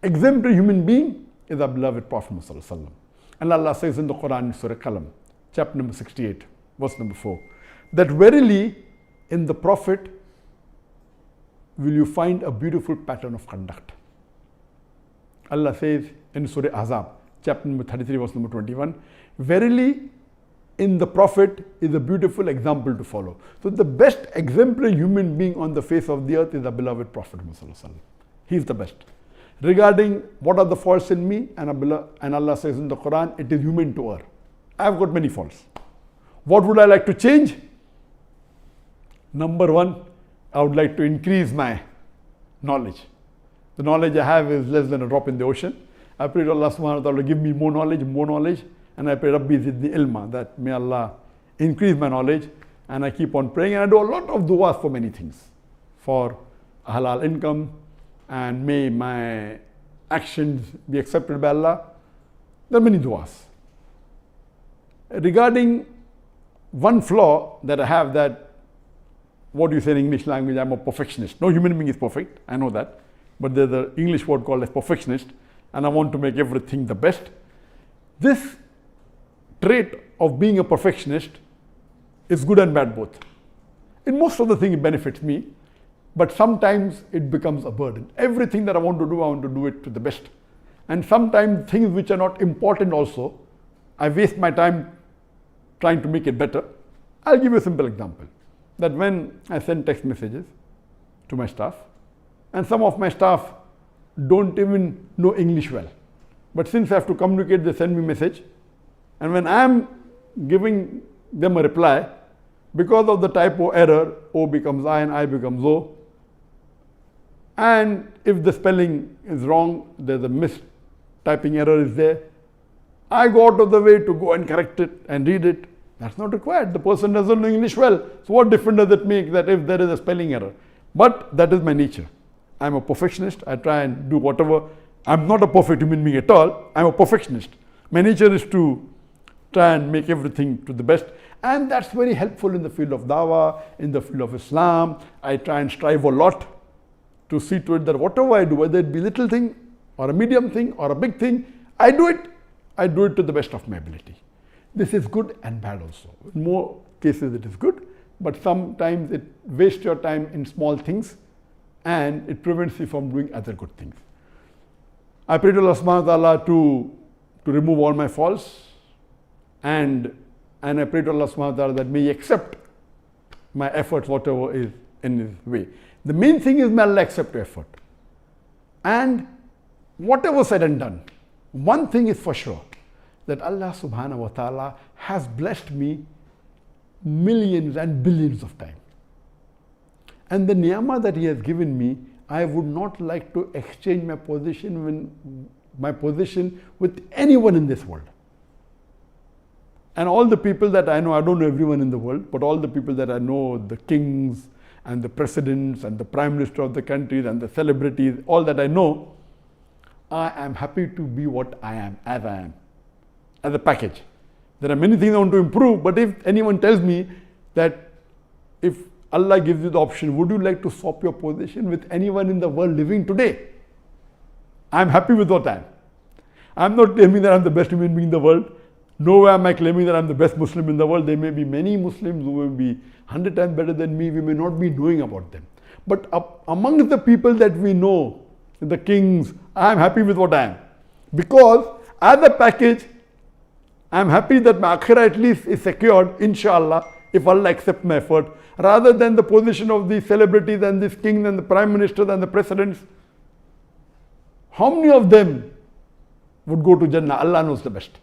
exemplary human being is our beloved Prophet Muhammad ﷺ. And Allah says in the Quran in Surah Qalam, chapter number 68, verse number 4, that verily in the Prophet will you find a beautiful pattern of conduct. Allah says in Surah Ahzab, chapter number 33, verse number 21, verily in the Prophet is a beautiful example to follow. So the best exemplary human being on the face of the earth is the beloved Prophet Muhammad ﷺ. He is the best. Regarding what are the faults in me, and Allah says in the Quran, it is human to err. I have got many faults. What would I like to change? Number one, I would like to increase my knowledge. The knowledge I have is less than a drop in the ocean. I pray to Allah subhanahu wa ta'ala to give me more knowledge, and I pray Rabbi zidni ilma, that may Allah increase my knowledge, and I keep on praying, and I do a lot of du'as for many things. For a halal income, and may my actions be accepted by Allah. There are many du'as. Regarding one flaw that I have, that, what do you say in English language, I'm a perfectionist. No human being is perfect, I know that. But there's an English word called as perfectionist, and I want to make everything the best. This trait of being a perfectionist is good and bad both. In most of the things it benefits me, but sometimes it becomes a burden. Everything that I want to do it to the best. And sometimes things which are not important also, I waste my time trying to make it better. I'll give you a simple example. That when I send text messages to my staff, and some of my staff don't even know English well, but since I have to communicate, they send me a message, and when I am giving them a reply, because of the typo error, O becomes I and I becomes O, and if the spelling is wrong, there's a mistyping error is there, I go out of the way to go and correct it and read it. That's not required. The person doesn't know English well. So what difference does it make that if there is a spelling error? But that is my nature. I'm a perfectionist. I try and do whatever. I'm not a perfect human being at all. I'm a perfectionist. My nature is to try and make everything to the best. And that's very helpful in the field of dawah, in the field of Islam. I try and strive a lot to see to it that whatever I do, whether it be a little thing or a medium thing or a big thing, I do it to the best of my ability. This is good and bad also. In more cases it is good, but sometimes it wastes your time in small things and it prevents you from doing other good things. I pray to Allah subhanahu wa ta'ala to remove all my faults, and I pray to Allah subhanahu wa ta'ala that may He accept my efforts, whatever is in His way. The main thing is may Allah accept your effort. And whatever said and done, one thing is for sure, that Allah subhanahu wa ta'ala has blessed me millions and billions of times. And the ni'mah that He has given me, I would not like to exchange my position with anyone in this world. And all the people that I know, I don't know everyone in the world, but all the people that I know, the kings and the presidents and the prime minister of the countries and the celebrities, all that I know, I am happy to be what I am, as a package. There are many things I want to improve, but if anyone tells me that if Allah gives you the option, would you like to swap your position with anyone in the world living today? I am happy with what I am. I am not claiming that I am the best human being in the world. Nowhere am I claiming that I am the best Muslim in the world. There may be many Muslims who will be 100 times better than me. We may not be knowing about them. But amongst the people that we know, the kings, I am happy with what I am. Because as a package, I am happy that my akhirah at least is secured, inshallah, if Allah accepts my effort, rather than the position of the celebrities and these kings and the prime ministers and the presidents. How many of them would go to Jannah? Allah knows the best.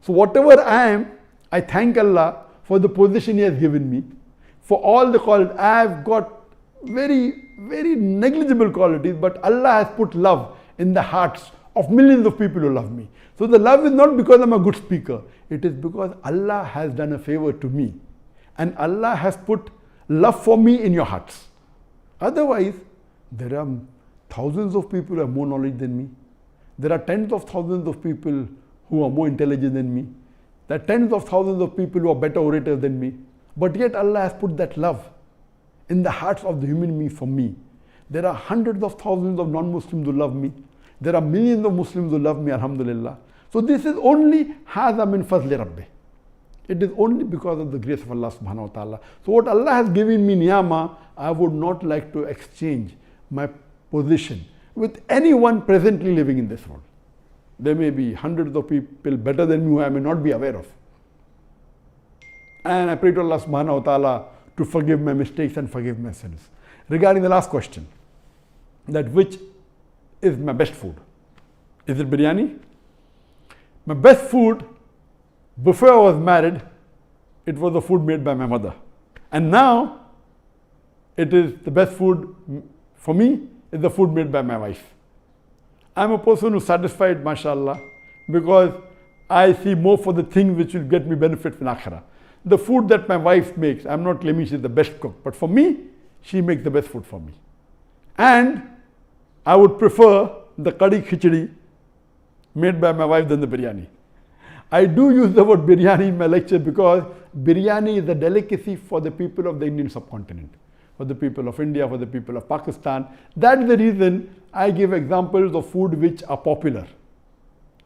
So whatever I am, I thank Allah for the position He has given me, for all the qualities. I have got very, very negligible qualities, but Allah has put love in the hearts of millions of people who love me. So the love is not because I'm a good speaker. It is because Allah has done a favor to me. And Allah has put love for me in your hearts. Otherwise, there are thousands of people who have more knowledge than me. There are tens of thousands of people who are more intelligent than me. There are tens of thousands of people who are better orators than me. But yet Allah has put that love in the hearts of the human beings for me. There are hundreds of thousands of non-Muslims who love me. There are millions of Muslims who love me, alhamdulillah. So this is only haza min fazli rabbi. It is only because of the grace of Allah subhanahu wa ta'ala. So what Allah has given me niyama, I would not like to exchange my position with anyone presently living in this world. There may be hundreds of people better than me who I may not be aware of. And I pray to Allah subhanahu wa ta'ala to forgive my mistakes and forgive my sins. Regarding the last question, that which is my best food? Is it biryani? My best food, before I was married, it was the food made by my mother. And now, it is the best food for me, is the food made by my wife. I'm a person who's satisfied, mashallah, because I see more for the things which will get me benefit in akhirah. The food that my wife makes, I'm not claiming she's the best cook, but for me, she makes the best food for me. And I would prefer the kadi khichdi made by my wife than the biryani. I do use the word biryani in my lecture because biryani is a delicacy for the people of the Indian subcontinent, for the people of India, for the people of Pakistan. That's the reason I give examples of food which are popular.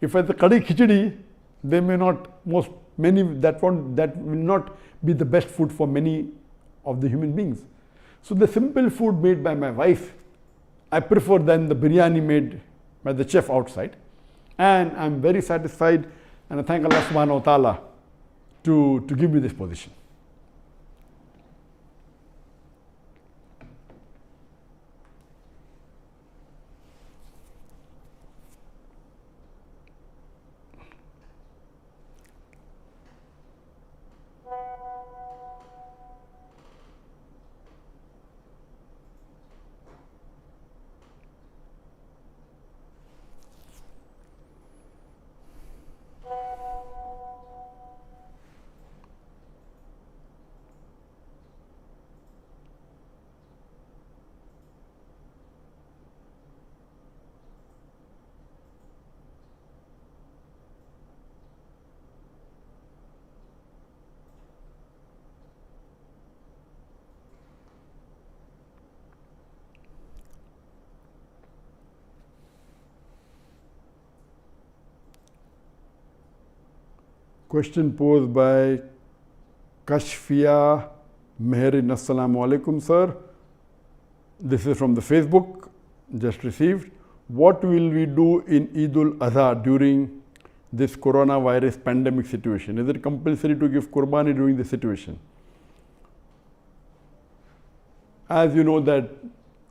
If it's a kadi khichdi, they may not, that will not be the best food for many of the human beings. So the simple food made by my wife, I prefer than the biryani made by the chef outside. And I'm very satisfied, and I thank Allah subhanahu wa ta'ala to give me this position. Question posed by Kashfia Meherin. Assalamu alaikum, sir. This is from the Facebook, just received. What will we do in Eid al-Adha during this coronavirus pandemic situation? Is it compulsory to give Qurbani during this situation? As you know that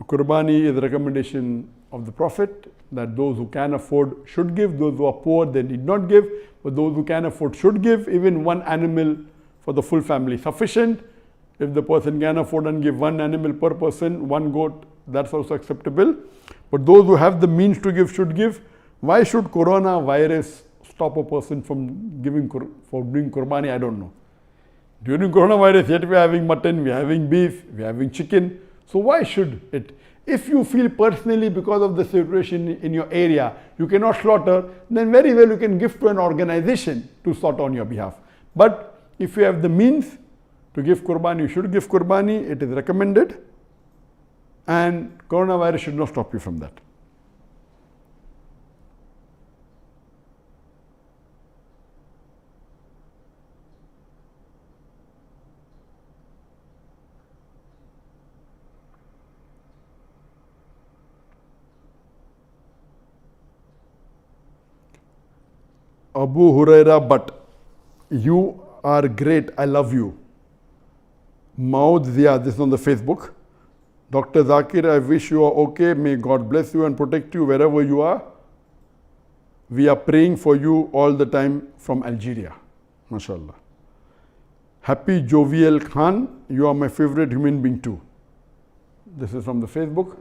Qurbani is a recommendation of the Prophet, that those who can afford should give, those who are poor they need not give, but those who can afford should give. Even one animal for the full family sufficient. If the person can afford and give one animal per person, one goat, that's also acceptable. But those who have the means to give should give. Why should coronavirus stop a person from doing Qurbani? I don't know. During coronavirus, yet we are having mutton, we are having beef, we are having chicken. So why should it? If you feel personally because of the situation in your area, you cannot slaughter, then very well you can give to an organization to slaughter on your behalf. But if you have the means to give qurbani, you should give qurbani. It is recommended, and coronavirus should not stop you from that. Abu Huraira, but you are great, I love you. Maud Zia, this is on the Facebook. Dr. Zakir, I wish you are okay. May God bless you and protect you wherever you are. We are praying for you all the time from Algeria. MashaAllah. Happy Jovial Khan, you are my favorite human being too. This is from the Facebook.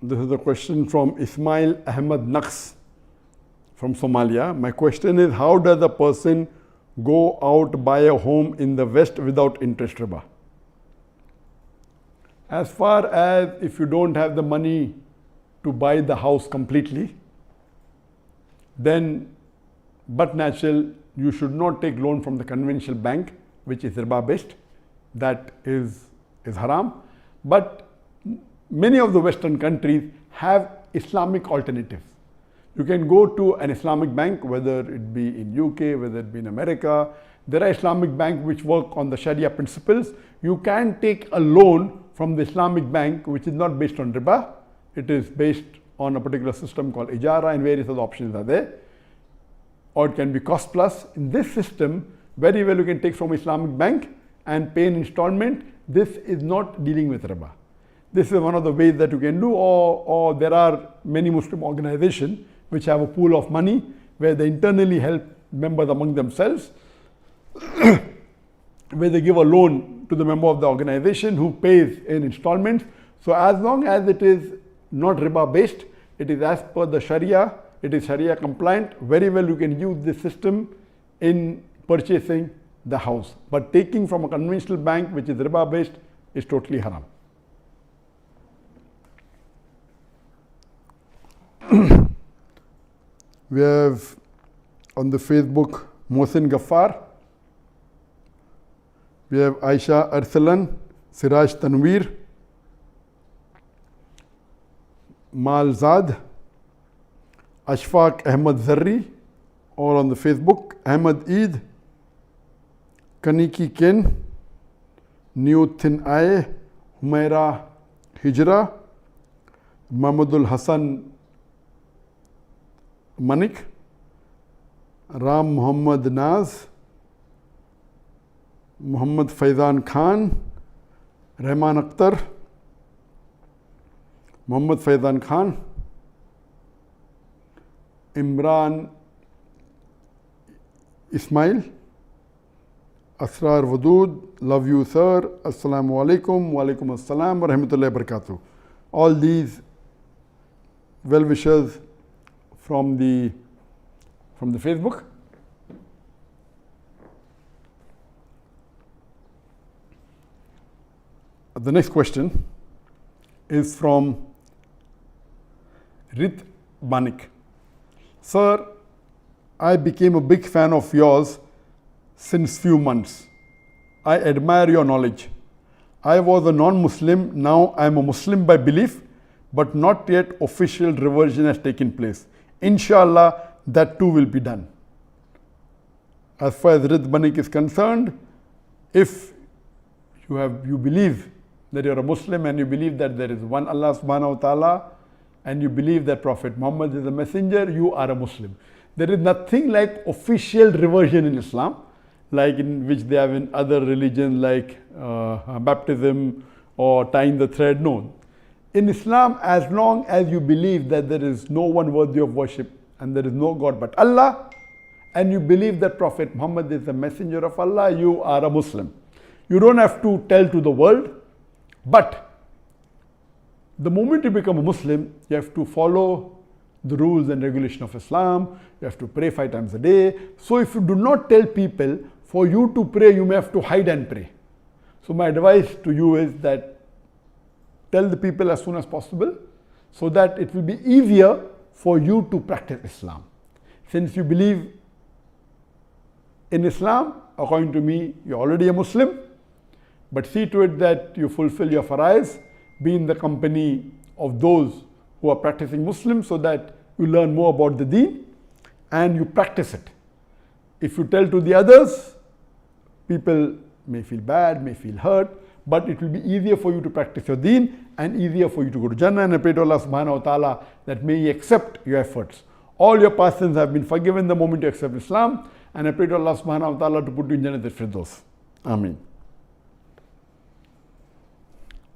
This is a question from Ismail Ahmed Naqs from Somalia. My question is, how does a person go out buy a home in the West without interest riba? As far as if you don't have the money to buy the house completely, then but natural, you should not take loan from the conventional bank, which is riba based. That is haram. But many of the Western countries have Islamic alternatives. You can go to an Islamic bank, whether it be in UK, whether it be in America. There are Islamic banks which work on the Sharia principles. You can take a loan from the Islamic bank which is not based on riba. It is based on a particular system called ijara, and various other options are there. Or it can be cost plus. In this system, very well you can take from Islamic bank and pay an installment. This is not dealing with riba. This is one of the ways that you can do, or there are many Muslim organizations which have a pool of money where they internally help members among themselves, where they give a loan to the member of the organization who pays in installments. So as long as it is not riba based, it is as per the Sharia, it is Sharia compliant, very well you can use this system in purchasing the house. But taking from a conventional bank which is riba based is totally haram. We have on the Facebook Mohsin Ghaffar, we have Aisha Arsalan, Siraj Tanveer, Malzad, Ashfaq Ahmad Zarri, all on the Facebook, Ahmad Eid, Kaniki Ken, Newthin Aye, Humaira Hijra, Mahmudul Hassan Manik, Ram Muhammad Naz, Muhammad Faizan Khan, Rahman Akhtar, Muhammad Faizan Khan, Imran Ismail, Asrar Wadood, love you sir, Assalamu alaikum, wa alaikum assalam wa rahmatullahi wa barakatuh. All these well wishers from the Facebook. The next question is from Rit Banik. Sir, I became a big fan of yours since few months. I admire your knowledge. I was a non-Muslim, now I am a Muslim by belief, but not yet official reversion has taken place. Inshallah, that too will be done. As far as Rit Banik is concerned, if you believe that you're a Muslim and you believe that there is one Allah subhanahu wa ta'ala and you believe that Prophet Muhammad is a messenger, you are a Muslim. There is nothing like official reversion in Islam, like in which they have in other religions like baptism or tying the thread. No. In Islam, as long as you believe that there is no one worthy of worship and there is no God but Allah, and you believe that Prophet Muhammad is the messenger of Allah, you are a Muslim. You don't have to tell to the world, but the moment you become a Muslim, you have to follow the rules and regulation of Islam. You have to pray 5 times a day. So if you do not tell people, for you to pray, you may have to hide and pray. So my advice to you is that tell the people as soon as possible so that it will be easier for you to practice Islam. Since you believe in Islam, according to me, you're already a Muslim, but see to it that you fulfill your farais, be in the company of those who are practicing Muslims so that you learn more about the deen and you practice it. If you tell to the others, people may feel bad, may feel hurt, but it will be easier for you to practice your deen and easier for you to go to Jannah. And I pray to Allah subhanahu wa ta'ala that may He accept your efforts. All your past sins have been forgiven the moment you accept Islam, and I pray to Allah subhanahu wa ta'ala to put you in Jannah al-Firdaus. Ameen.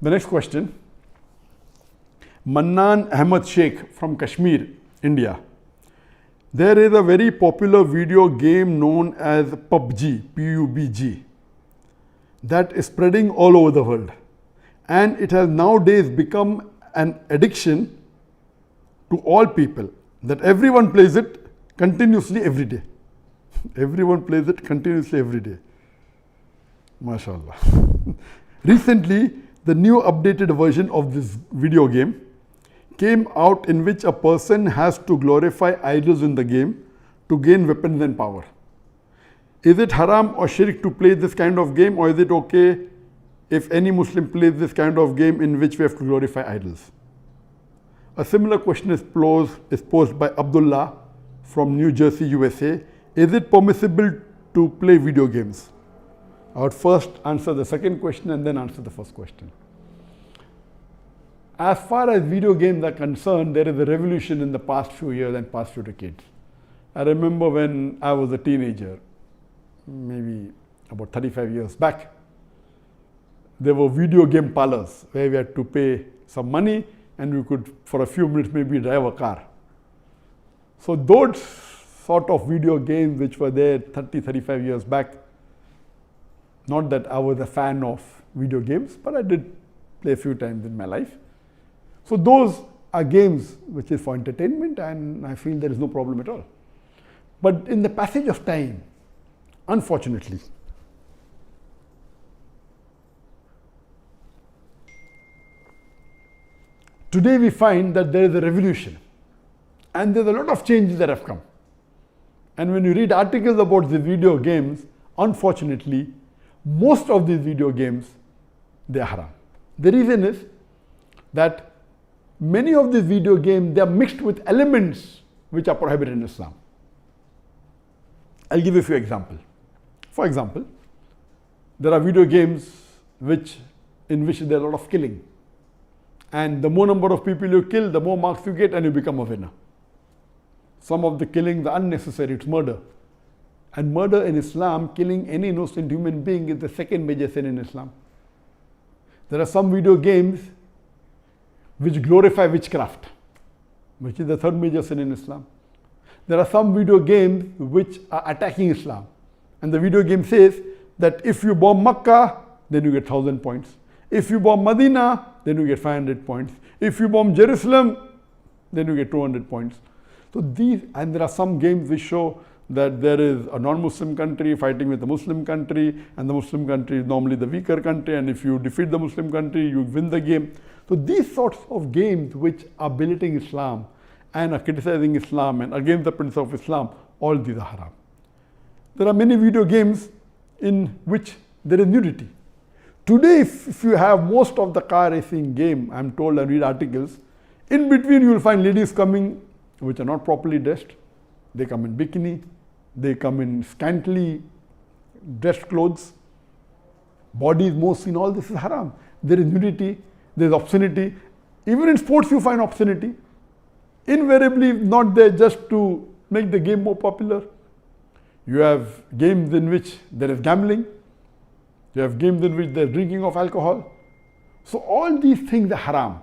The next question. Mannan Ahmad Sheikh from Kashmir, India. There is a very popular video game known as pubg, P-U-B-G, that is spreading all over the world. And it has nowadays become an addiction to all people, that everyone plays it continuously every day. Everyone plays it continuously every day. MashaAllah. Recently, the new updated version of this video game came out, in which a person has to glorify idols in the game to gain weapons and power. Is it haram or shirk to play this kind of game, or is it okay if any Muslim plays this kind of game in which we have to glorify idols? A similar question is posed by Abdullah from New Jersey, USA. Is it permissible to play video games? I would first answer the second question and then answer the first question. As far as video games are concerned, there is a revolution in the past few years and past few decades. I remember when I was a teenager, maybe about 35 years back, there were video game parlors where we had to pay some money and we could, for a few minutes, maybe drive a car. So those sort of video games which were there 35 years back, not that I was a fan of video games, but I did play a few times in my life. So those are games which is for entertainment, and I feel there is no problem at all. But in the passage of time, unfortunately, today we find that there is a revolution and there's a lot of changes that have come. And when you read articles about the video games, unfortunately, most of these video games, they are haram. The reason is that many of these video games, they are mixed with elements which are prohibited in Islam. I'll give you a few examples. For example, there are video games in which there is a lot of killing. And the more number of people you kill, the more marks you get and you become a winner. Some of the killings are unnecessary, it's murder. And murder in Islam, killing any innocent human being, is the second major sin in Islam. There are some video games which glorify witchcraft, which is the third major sin in Islam. There are some video games which are attacking Islam. And the video game says that if you bomb Makkah, then you get 1,000 points. If you bomb Medina, then you get 500 points. If you bomb Jerusalem, then you get 200 points. So and there are some games which show that there is a non-Muslim country fighting with a Muslim country, and the Muslim country is normally the weaker country, and if you defeat the Muslim country, you win the game. So these sorts of games which are belittling Islam and are criticizing Islam and against the principle of Islam, all these are haram. There are many video games in which there is nudity. Today, if you have most of the car racing game, I'm told, I read articles, in between you will find ladies coming which are not properly dressed. They come in bikini, they come in scantily dressed clothes, bodies more seen, all this is haram. there is nudity, there is obscenity. Even in sports you find obscenity. Invariably not there just to make the game more popular. You have games in which there is gambling. You have games in which there is drinking of alcohol. So all these things are haram.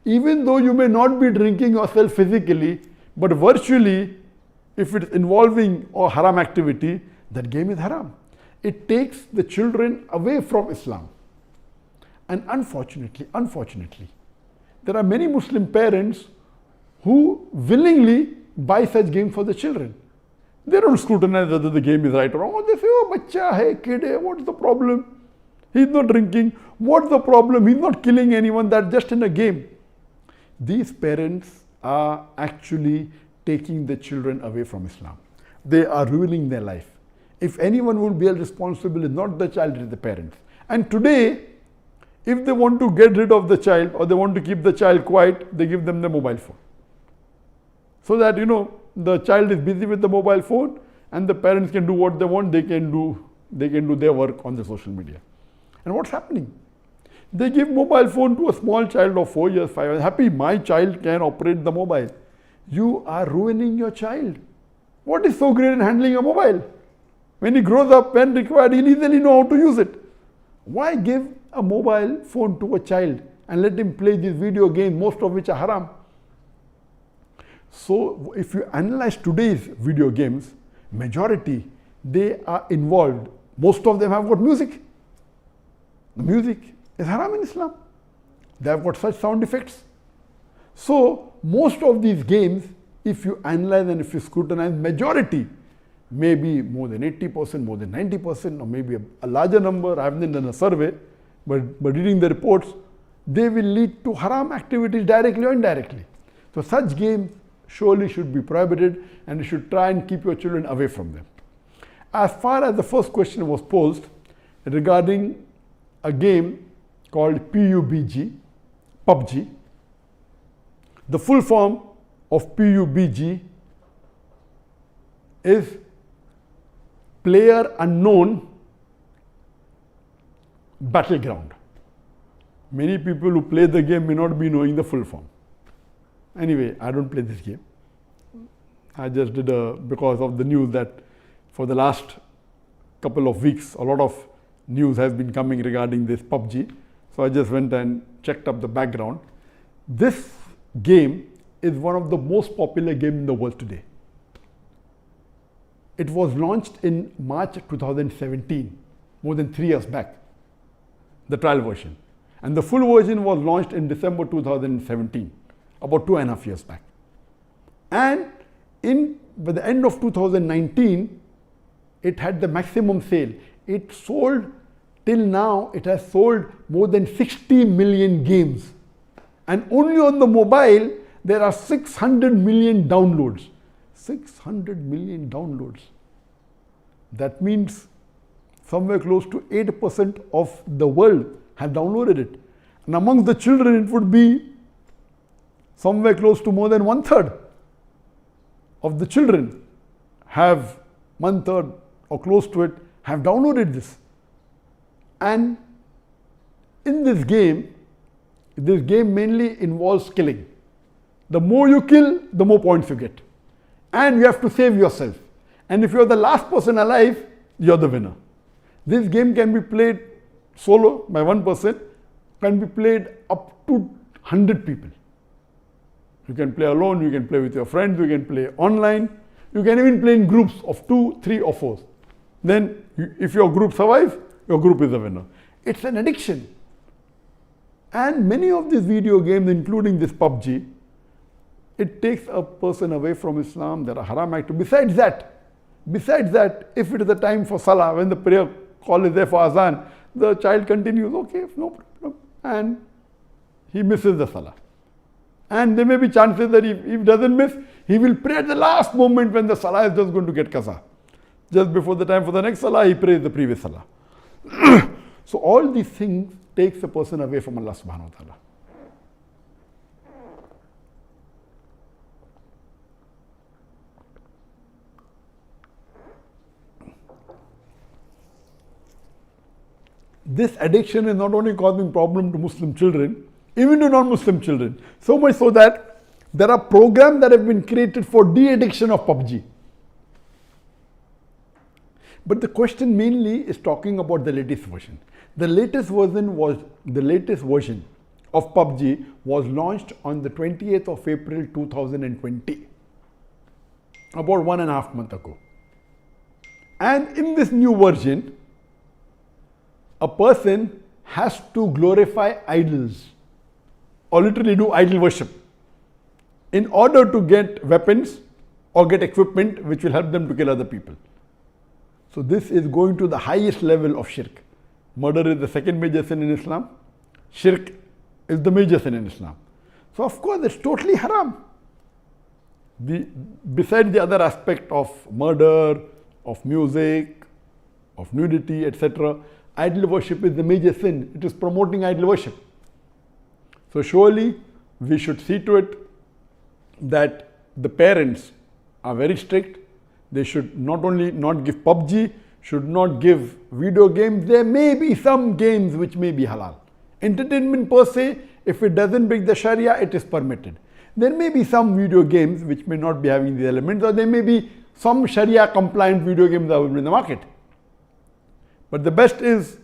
Even though you may not be drinking yourself physically, but virtually, if it's involving a haram activity, that game is haram. It takes the children away from Islam. And unfortunately, there are many Muslim parents who willingly buy such games for the children. They don't scrutinize whether the game is right or wrong. They say, oh, bacha hai, kid hai, what's the problem? He's not drinking. What's the problem? He's not killing anyone. That's just in a game. These parents are actually taking the children away from Islam. They are ruining their life. If anyone will be responsible, it's not the child, it's the parents. And today, if they want to get rid of the child or they want to keep the child quiet, they give them the mobile phone. So that, the child is busy with the mobile phone and the parents can do what they want, they can do their work on the social media. And what's happening? They give mobile phone to a small child of 4 years, 5 years. Happy, my child can operate the mobile. You are ruining your child. What is so great in handling a mobile? When he grows up, when required, he'll easily know how to use it. Why give a mobile phone to a child and let him play these video games, most of which are haram? So if you analyze today's video games, majority, they are involved. Most of them have got music. The music is haram in Islam. They have got such sound effects. So most of these games, if you analyze and if you scrutinize, majority, maybe more than 80%, more than 90%, or maybe a larger number, I haven't done a survey, but reading the reports, they will lead to haram activities directly or indirectly. So such games surely should be prohibited and you should try and keep your children away from them. As far as the first question was posed regarding a game called pubg, the full form of pubg is Player Unknown Battleground. Many people who play the game may not be knowing the full form. Anyway, I don't play this game. I just did because of the news that for the last couple of weeks, a lot of news has been coming regarding this pubg. So I just went and checked up the background. This game is one of the most popular games in the world today. It was launched in March 2017, more than 3 years back, the trial version. And the full version was launched in December 2017, about 2.5 years back. And by the end of 2019, it had the maximum sale. It sold, till now, it has sold more than 60 million games. And only on the mobile, there are 600 million downloads. 600 million downloads. That means somewhere close to 8% of the world have downloaded it. And amongst the children, it would be somewhere close to more than 1/3 of the children have 1/3 or close to it have downloaded this. And in this game mainly involves killing. The more you kill, the more points you get. And you have to save yourself. And if you're the last person alive, you're the winner. This game can be played solo by one person, can be played up to 100 people. You can play alone, you can play with your friends, you can play online, you can even play in groups of 2, 3 or 4. Then if your group survives, your group is the winner. It's an addiction. And many of these video games, including this pubg, it takes a person away from Islam. There are haram activities. Besides that, if it is the time for salah, when the prayer call is there for azan, the child continues, okay, no problem, and he misses the salah. And there may be chances that if he doesn't miss, he will pray at the last moment when the salah is just going to get qaza. Just before the time for the next salah, he prays the previous salah. So all these things takes a person away from Allah subhanahu wa ta'ala. this addiction is not only causing problem to Muslim children, even to non-Muslim children. So much so that there are programs that have been created for de-addiction of PUBG. But the question mainly is talking about the latest version. The latest version of PUBG was launched on the 28th of April 2020, about 1.5 months ago. And in this new version, a person has to glorify idols or literally do idol worship in order to get weapons or get equipment which will help them to kill other people. So this is going to the highest level of shirk. Murder is the second major sin in Islam. Shirk is the major sin in Islam. So of course it's totally haram. Besides the other aspect of murder, of music, of nudity, etc., idol worship is the major sin. It is promoting idol worship. So surely we should see to it that the parents are very strict. They should not only not give PUBG, should not give video games. There may be some games which may be halal. Entertainment per se, if it doesn't break the Sharia, it is permitted. There may be some video games which may not be having the elements, or there may be some Sharia compliant video games available in the market. But the best is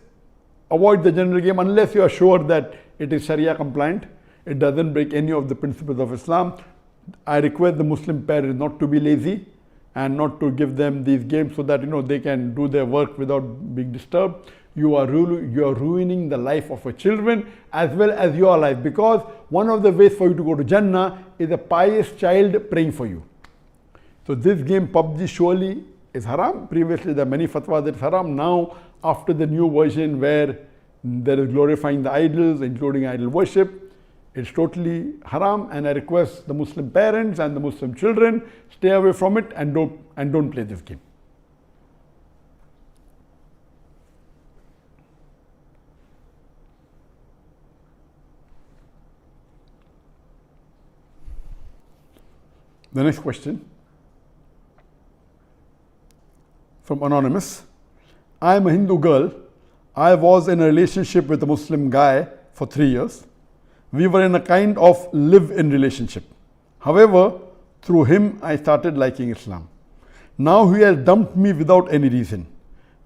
avoid the general game unless you are sure that it is Sharia compliant. It doesn't break any of the principles of Islam. I request the Muslim parents not to be lazy and not to give them these games so that they can do their work without being disturbed. You are ruining the life of your children as well as your life, because one of the ways for you to go to Jannah is a pious child praying for you. So this game PUBG surely is haram. Previously there are many fatwas that it's haram. Now after the new version where there is glorifying the idols, including idol worship, it's totally haram, and I request the Muslim parents and the Muslim children stay away from it and don't play this game. The next question from Anonymous. I am a Hindu girl. I was in a relationship with a Muslim guy for 3 years. We were in a kind of live-in relationship. However, through him, I started liking Islam. Now he has dumped me without any reason.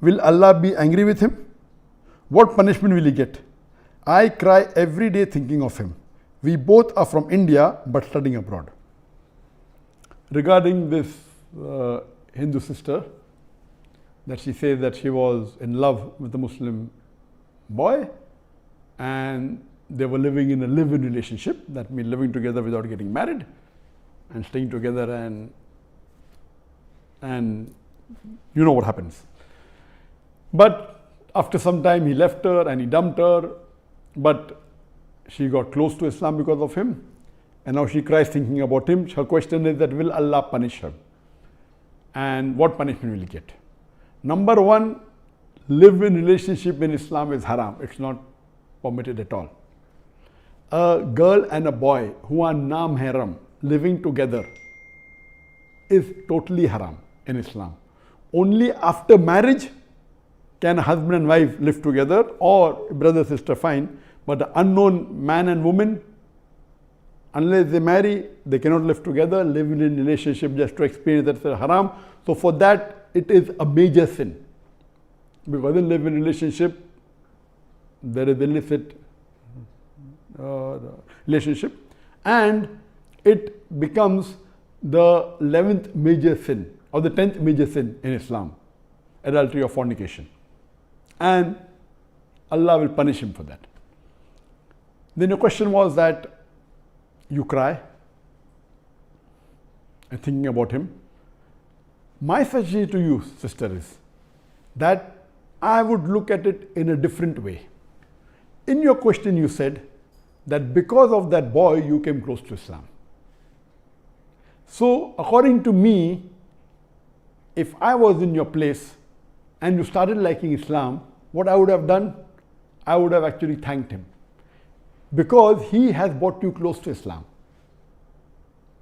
Will Allah be angry with him? What punishment will he get? I cry every day thinking of him. We both are from India but studying abroad. Regarding this Hindu sister, that she says that she was in love with a Muslim boy and they were living in a live-in relationship. That means living together without getting married and staying together, and you know what happens. But after some time he left her and he dumped her, but she got close to Islam because of him, and now she cries thinking about him. Her question is that will Allah punish her, and what punishment will he get? Number one, live-in relationship in Islam is haram. It's not permitted at all. A girl and a boy who are nam-haram living together is totally haram in Islam. Only after marriage can a husband and wife live together, or brother sister fine, but an unknown man and woman, unless they marry, they cannot live together. Living in relationship just to experience that's haram. So for that it is a major sin, because in living relationship there is illicit relationship, and it becomes the 11th major sin or the 10th major sin in Islam, adultery or fornication, and Allah will punish him for that. Then your question was that you cry and thinking about him. My suggestion to you, sister, is that I would look at it in a different way. In your question you said that because of that boy you came close to Islam. So according to me, if I was in your place and you started liking Islam, what I would have done? I would have actually thanked him, because he has brought you close to Islam.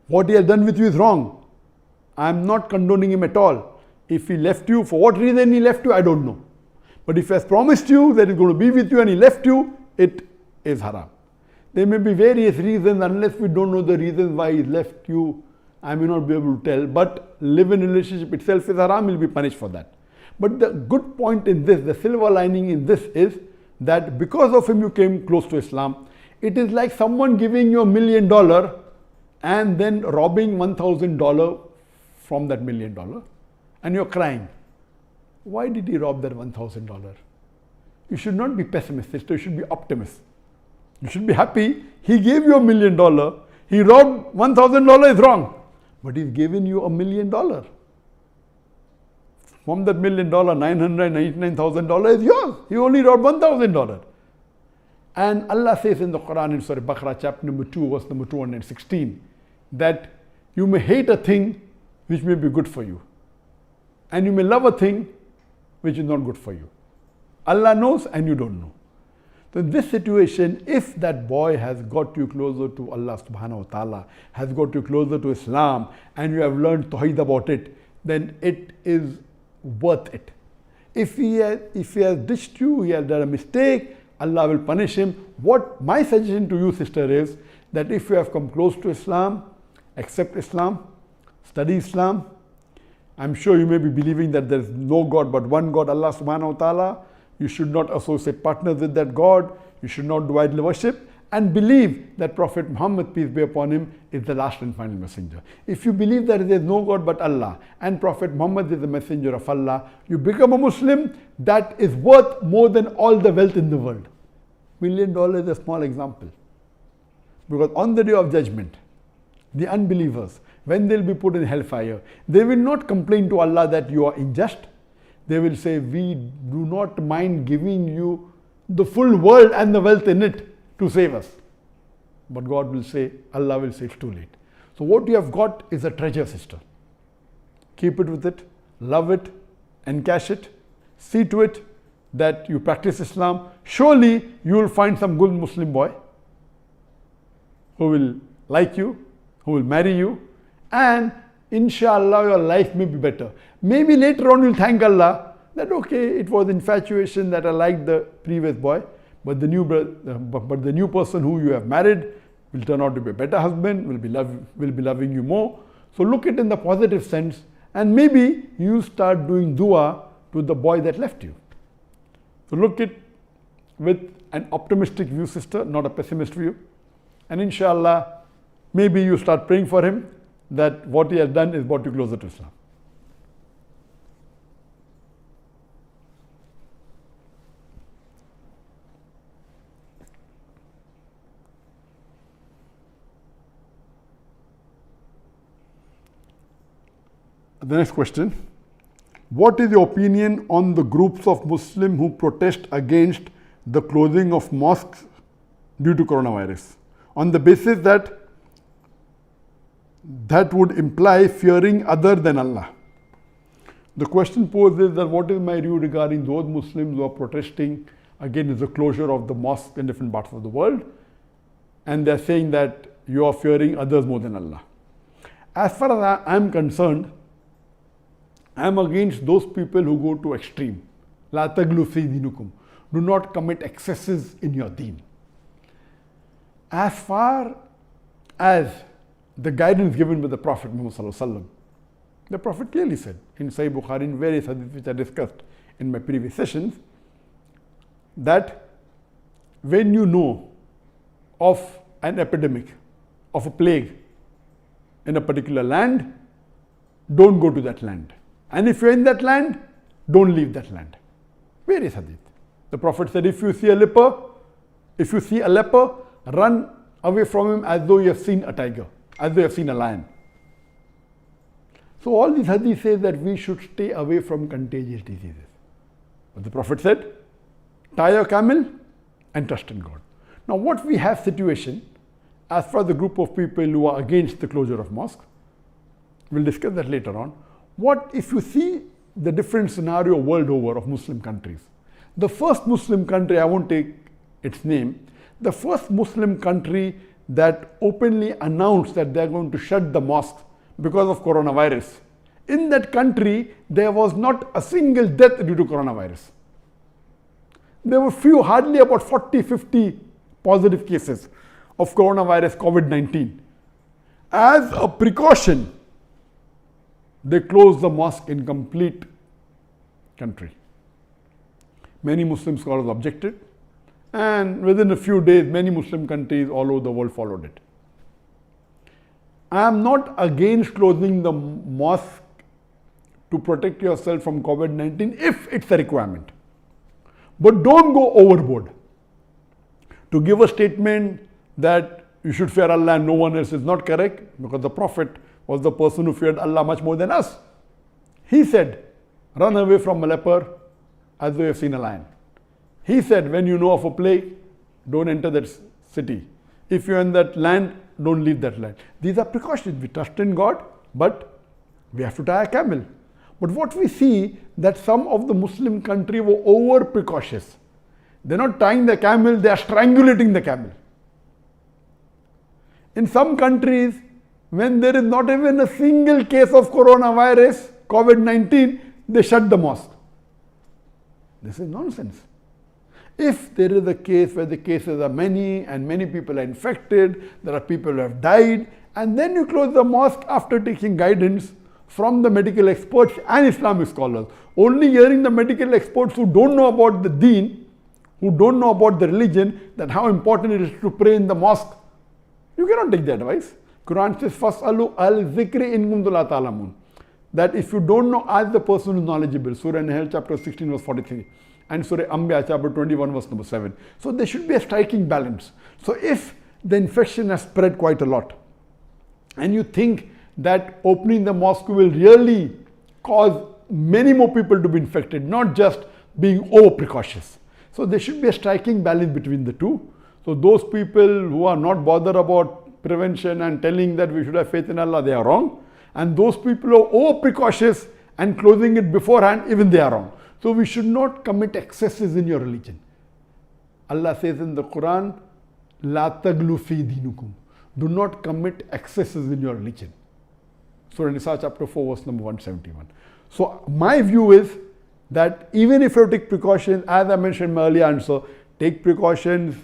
What he has done with you is wrong. I am not condoning him at all. If he left you, for what reason he left you, I don't know. But if he has promised you that he's going to be with you and he left you, it is haram. There may be various reasons, unless we don't know the reasons why he left you, I may not be able to tell, but live-in relationship itself is haram, he'll be punished for that. But the good point in this, the silver lining in this is that because of him you came close to Islam. It is like someone giving you $1 million and then robbing $1,000 from that $1 million, and you're crying. Why did he rob that $1,000? You should not be pessimistic, you should be optimist. You should be happy. He gave you $1 million. He robbed $1,000 is wrong. But he's given you $1 million. From that $1 million, $999,000 is yours. He only robbed $1,000. And Allah says in the Quran in Surah Baqarah chapter number 2 verse number 216 that you may hate a thing which may be good for you, and you may love a thing which is not good for you. Allah knows and you don't know. So in this situation, if that boy has got you closer to Allah subhanahu wa ta'ala, has got you closer to Islam, and you have learned tawheed about it, then it is worth it. If he has ditched you, he has done a mistake, Allah will punish him. What my suggestion to you, sister, is that if you have come close to Islam, accept Islam, study Islam. I'm sure you may be believing that there is no God but one God, Allah subhanahu wa ta'ala. You should not associate partners with that God. You should not do idol worship, and believe that Prophet Muhammad, peace be upon him, is the last and final messenger. If you believe that there is no God but Allah and Prophet Muhammad is the messenger of Allah, you become a Muslim. That is worth more than all the wealth in the world. $1 million is a small example. Because on the day of judgment, the unbelievers, when they'll be put in hellfire, they will not complain to Allah that you are unjust. They will say, we do not mind giving you the full world and the wealth in it to save us. But God will say, Allah will say, it's too late. So what you have got is a treasure, sister. Keep it with it, love it, encash it, see to it that you practice Islam. Surely you will find some good Muslim boy who will like you, who will marry you, and inshallah your life may be better. Maybe later on you'll thank Allah that okay, it was infatuation that I liked the previous boy, but the new person who you have married will turn out to be a better husband, will be loving you more. So look at it in the positive sense, and maybe you start doing dua to the boy that left you. So look at it with an optimistic view, sister, not a pessimist view. And inshallah, maybe you start praying for him that what he has done is brought you closer to Islam. The next question. What is your opinion on the groups of Muslims who protest against the closing of mosques due to coronavirus, on the basis that would imply fearing other than Allah? The question posed is that what is my view regarding those Muslims who are protesting against the closure of the mosques in different parts of the world, and they're saying that you are fearing others more than Allah. As far as I am concerned, I am against those people who go to extreme. La taglu fi dinukum. Do not commit excesses in your deen. As far as the guidance given by the Prophet Muhammad sallallahu alaihi wasallam, the Prophet clearly said in Sahih Bukhari, in various hadiths which I discussed in my previous sessions, that when you know of an epidemic, of a plague in a particular land, don't go to that land. And if you're in that land, don't leave that land. Various hadith. The Prophet said, if you see a leper, run away from him as though you have seen a tiger, as though you have seen a lion. So all these hadith says that we should stay away from contagious diseases. But the Prophet said, tie your camel and trust in God. Now what we have situation, as far as the group of people who are against the closure of mosques, we'll discuss that later on. What if you see the different scenario world over of Muslim countries? The first Muslim country, I won't take its name, the first Muslim country that openly announced that they're going to shut the mosques because of coronavirus. In that country, there was not a single death due to coronavirus. there were few, hardly about 40, 50 positive cases of coronavirus, COVID-19. As a precaution, they closed the mosque in complete country. Many Muslim scholars objected, and within a few days, many Muslim countries all over the world followed it. I am not against closing the mosque to protect yourself from COVID-19 if it's a requirement. But don't go overboard. To give a statement that you should fear Allah and no one else is not correct, because the Prophet was the person who feared Allah much more than us. He said, run away from a leper as though you have seen a lion. He said, when you know of a plague, don't enter that city. If you're in that land, don't leave that land. These are precautions. We trust in God, but we have to tie a camel. But what we see that some of the Muslim country were over precautious. They're not tying the camel, they are strangulating the camel. In some countries, when there is not even a single case of coronavirus, COVID-19, they shut the mosque. This is nonsense. If there is a case where the cases are many and many people are infected, there are people who have died, and then you close the mosque after taking guidance from the medical experts and Islamic scholars. Only hearing the medical experts who don't know about the deen, who don't know about the religion, that how important it is to pray in the mosque, you cannot take the advice. Quran says, Fas'alu al-zikri in kuntum la ta'lamun. That if you don't know, ask the person who is knowledgeable. Surah Nahl chapter 16 verse 43. And Surah Anbiya chapter 21 verse number 7. So there should be a striking balance. So if the infection has spread quite a lot, and you think that opening the mosque will really cause many more people to be infected, not just being over precautious. So there should be a striking balance between the two. So those people who are not bothered about prevention and telling that we should have faith in Allah, they are wrong. And those people who are over precautious and closing it beforehand, even they are wrong. So we should not commit excesses in your religion. Allah says in the Quran, La taglu fi dinukum. Do not commit excesses in your religion. Surah Nisa chapter 4 verse number 171. So my view is that even if you take precautions, as I mentioned in my earlier answer, take precautions.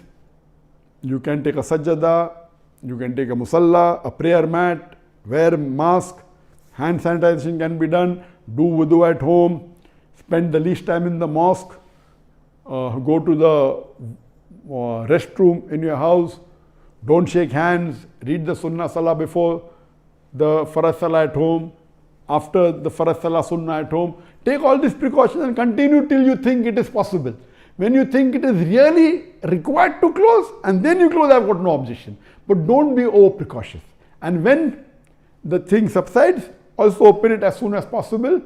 You can take a sajjada, you can take a musalla, a prayer mat, wear mask, hand sanitization can be done, do wudu at home, spend the least time in the mosque, go to the restroom in your house, don't shake hands, read the sunnah salah before the farad salah at home, after the farad salah sunnah at home. Take all these precautions and continue till you think it is possible. When you think it is really required to close, and then you close, I've got no objection. But don't be over precautious. And when the thing subsides, also open it as soon as possible.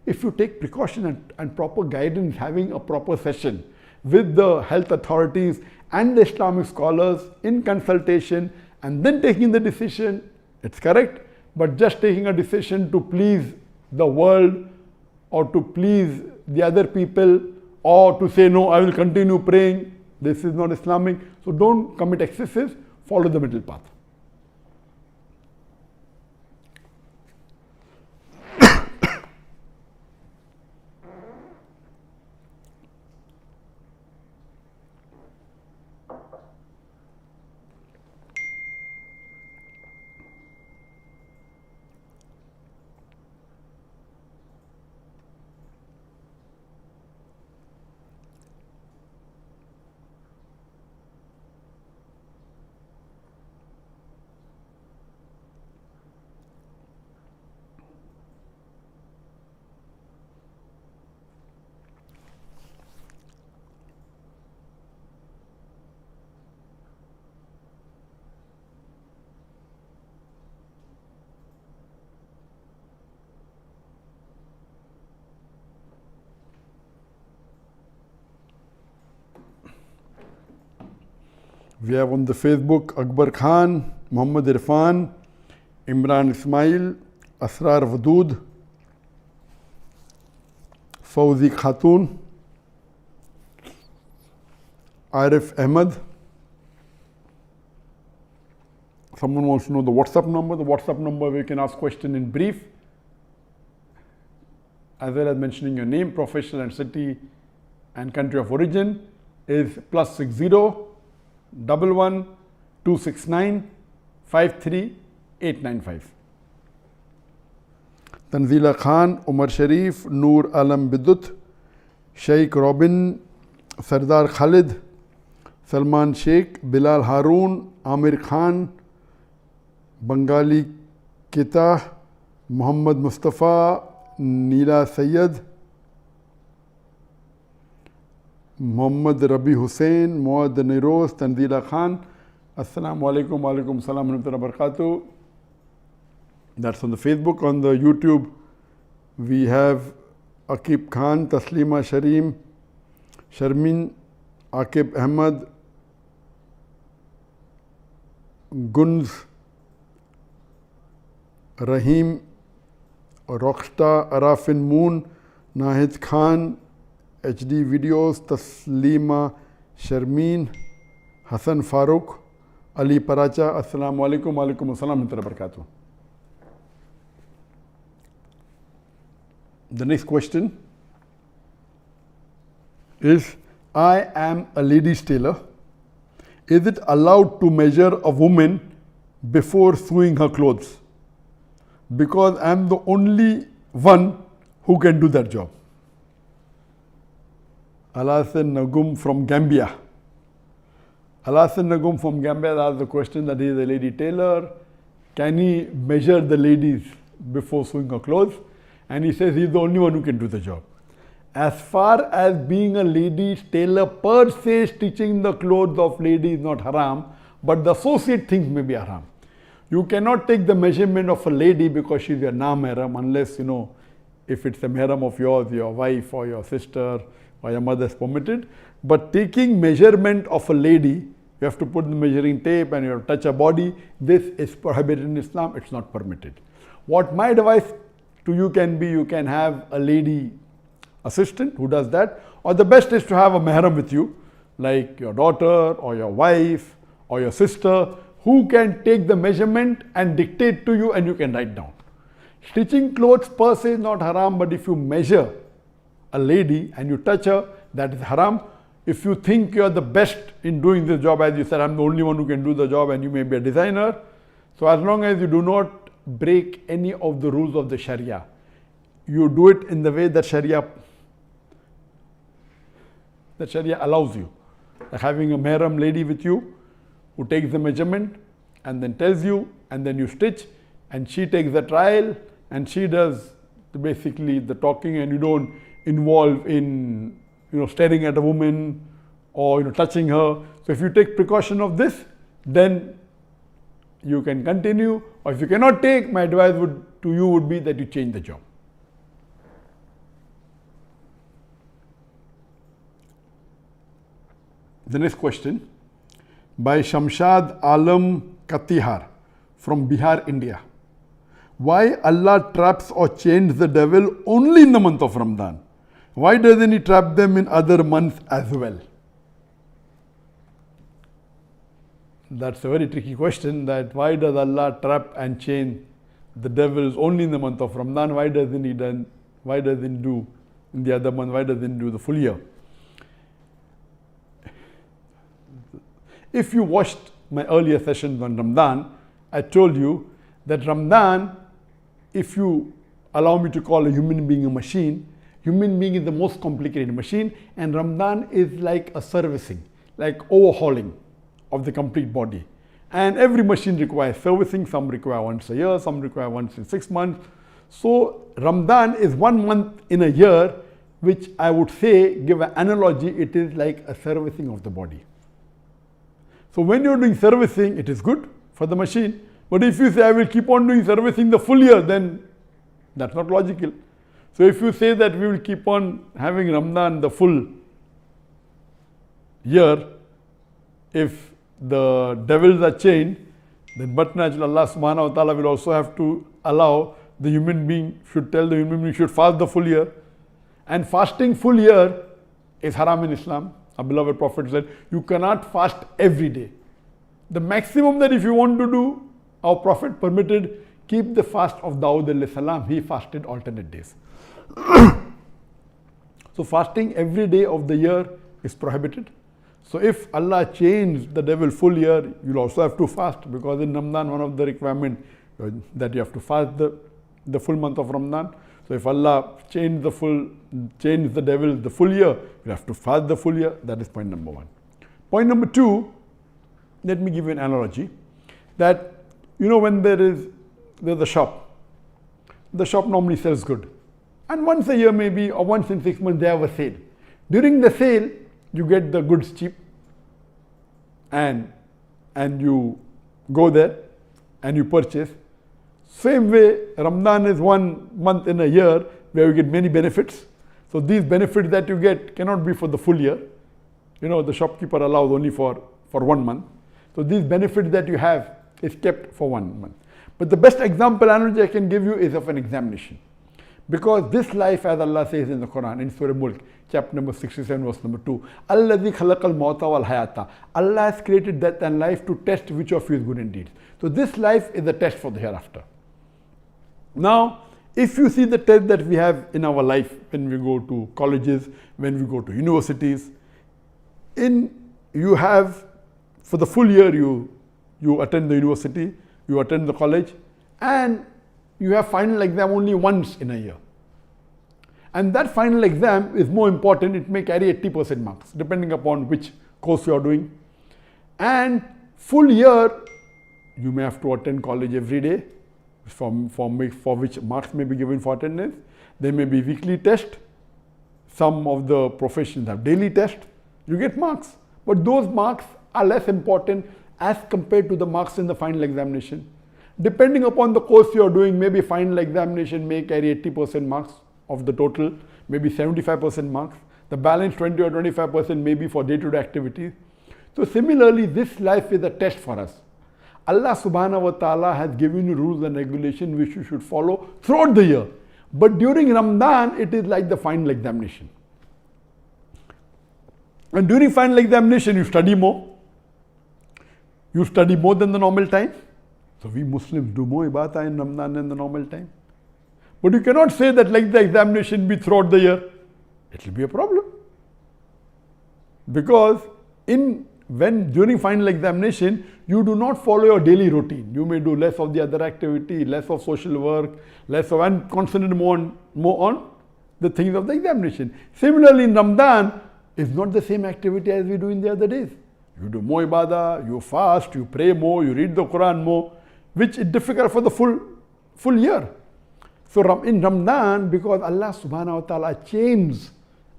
If you take precaution and proper guidance, having a proper session with the health authorities and the Islamic scholars in consultation, and then taking the decision, it's correct. But just taking a decision to please the world or to please the other people, or to say, no, I will continue praying, this is not Islamic. So don't commit excesses, follow the middle path. We have on the Facebook Akbar Khan, Muhammad Irfan, Imran Ismail, Asrar Wadood, Fauzi Khatun, Arif Ahmed. Someone wants to know the WhatsApp number. The WhatsApp number, we can ask question in brief, as well as mentioning your name, profession and city and country of origin. is +60 11 269 53895. Tanzila Khan, Umar Sharif, Noor Alam Bidut, Sheikh Robin, Sardar Khalid, Salman Sheikh, Bilal Haroon, Amir Khan, Bengali Kita, Muhammad Mustafa, Neela Sayyed, Muhammad Rabi Hussain, Muad Niroz, Tanzila Khan. Assalamu alaikum, wa alaikum salam wa rahmatullahi wa barakatuh. That's on the Facebook. On the YouTube, we have Akib Khan, Taslima Sharmin, Akib Ahmad, Gunz, Rahim, Rockstar, Arafin Moon, Nahid Khan, HD Videos, Taslima Sharmin, Hassan Farooq, Ali Paracha. Assalamu alaikum, wa alaikum assalam wa rahmatullahi wa barakatuh. The next question is, I am a ladies tailor. Is it allowed to measure a woman before sewing her clothes? Because I am the only one who can do that job. Alasan Nagum from Gambia. Alasan Nagum from Gambia asked the question that he is a lady tailor. Can he measure the ladies before sewing her clothes? And he says he is the only one who can do the job. As far as being a lady tailor per se, stitching the clothes of ladies is not haram, but the associate things may be haram. You cannot take the measurement of a lady because she is your na-mahram, unless, if it's a mahram of yours, your wife or your sister or your mother is permitted. But taking measurement of a lady, you have to put the measuring tape and you have to touch her body. This is prohibited in Islam, it's not permitted. What my advice to you can be, you can have a lady assistant who does that, or the best is to have a mahram with you, like your daughter or your wife or your sister, who can take the measurement and dictate to you and you can write down. Stitching clothes per se is not haram, but if you measure a lady and you touch her, that is haram. If you think you are the best in doing this job, as you said, I'm the only one who can do the job and you may be a designer. So as long as you do not break any of the rules of the Sharia, you do it in the way that Sharia allows you. Like having a mahram lady with you who takes the measurement and then tells you, and then you stitch, and she takes the trial and she does basically the talking, and you don't involve in staring at a woman or touching her. So if you take precaution of this, then you can continue, or if you cannot take, my advice to you would be that you change the job. The next question by Shamshad Alam Katihar from Bihar, India. Why Allah traps or chains the devil only in the month of Ramadan? Why doesn't He trap them in other months as well? That's a very tricky question, that why does Allah trap and chain the devils only in the month of Ramadan? Why doesn't He do in the other month? Why doesn't He do the full year? If you watched my earlier sessions on Ramadan, I told you that Ramadan, if you allow me to call a human being a machine, human being is the most complicated machine, and Ramadan is like a servicing, like overhauling of the complete body. And every machine requires servicing. Some require once a year, some require once in 6 months. So Ramadan is 1 month in a year, which I would say, give an analogy, it is like a servicing of the body. So when you're doing servicing, it is good for the machine. But if you say, I will keep on doing servicing the full year, then that's not logical. So if you say that we will keep on having Ramadan the full year, if the devils are chained, then but naturally Allah subhanahu wa ta'ala will also have to allow the human being, should tell the human being should fast the full year. And fasting full year is haram in Islam. Our beloved Prophet said, you cannot fast every day. The maximum that if you want to do, our Prophet permitted, keep the fast of Dawud alayhi salam. He fasted alternate days. So fasting every day of the year is prohibited. So if Allah changed the devil full year, you'll also have to fast, because in Ramadan one of the requirements that you have to fast the full month of Ramadan. So if Allah changed the devil the full year, you have to fast the full year. That is point number one. Point number two, let me give you an analogy, that when there's a shop, the shop normally sells good, and once a year maybe, or once in 6 months, they have a sale. During the sale, you get the goods cheap, and you go there and you purchase. Same way, Ramadan is 1 month in a year where you get many benefits. So these benefits that you get cannot be for the full year. The shopkeeper allows only for 1 month. So these benefits that you have is kept for 1 month. But the best example analogy I can give you is of an examination. Because this life, as Allah says in the Quran, in Surah Mulk, chapter number 67, verse number 2, Alladhi khalaqal mawta wal hayata. Allah has created death and life to test which of you is good in deeds. So this life is a test for the hereafter. Now, if you see the test that we have in our life, when we go to colleges, when we go to universities, you have, for the full year, you attend the university, you attend the college, and you have final exam only once in a year. And that final exam is more important. It may carry 80% marks, depending upon which course you are doing. And full year, you may have to attend college every day, for which marks may be given for attendance. There may be weekly test. Some of the professions have daily test. You get marks. But those marks are less important as compared to the marks in the final examination. Depending upon the course you are doing, maybe final examination may carry 80% marks of the total, maybe 75% marks. The balance 20 or 25% may be for day-to-day activities. So similarly, this life is a test for us. Allah subhanahu wa ta'ala has given you rules and regulations which you should follow throughout the year. But during Ramadan, it is like the final examination. And during final examination, you study more. You study more than the normal time. So we Muslims do more ibadah in Ramadan than the normal time. But you cannot say that like the examination be throughout the year. It will be a problem. Because during final examination, you do not follow your daily routine. You may do less of the other activity, less of social work, and concentrate more on the things of the examination. Similarly, in Ramadan, it's not the same activity as we do in the other days. You do more ibadah, you fast, you pray more, you read the Quran more, which is difficult for the full year. So in Ramadan, because Allah subhanahu wa ta'ala chains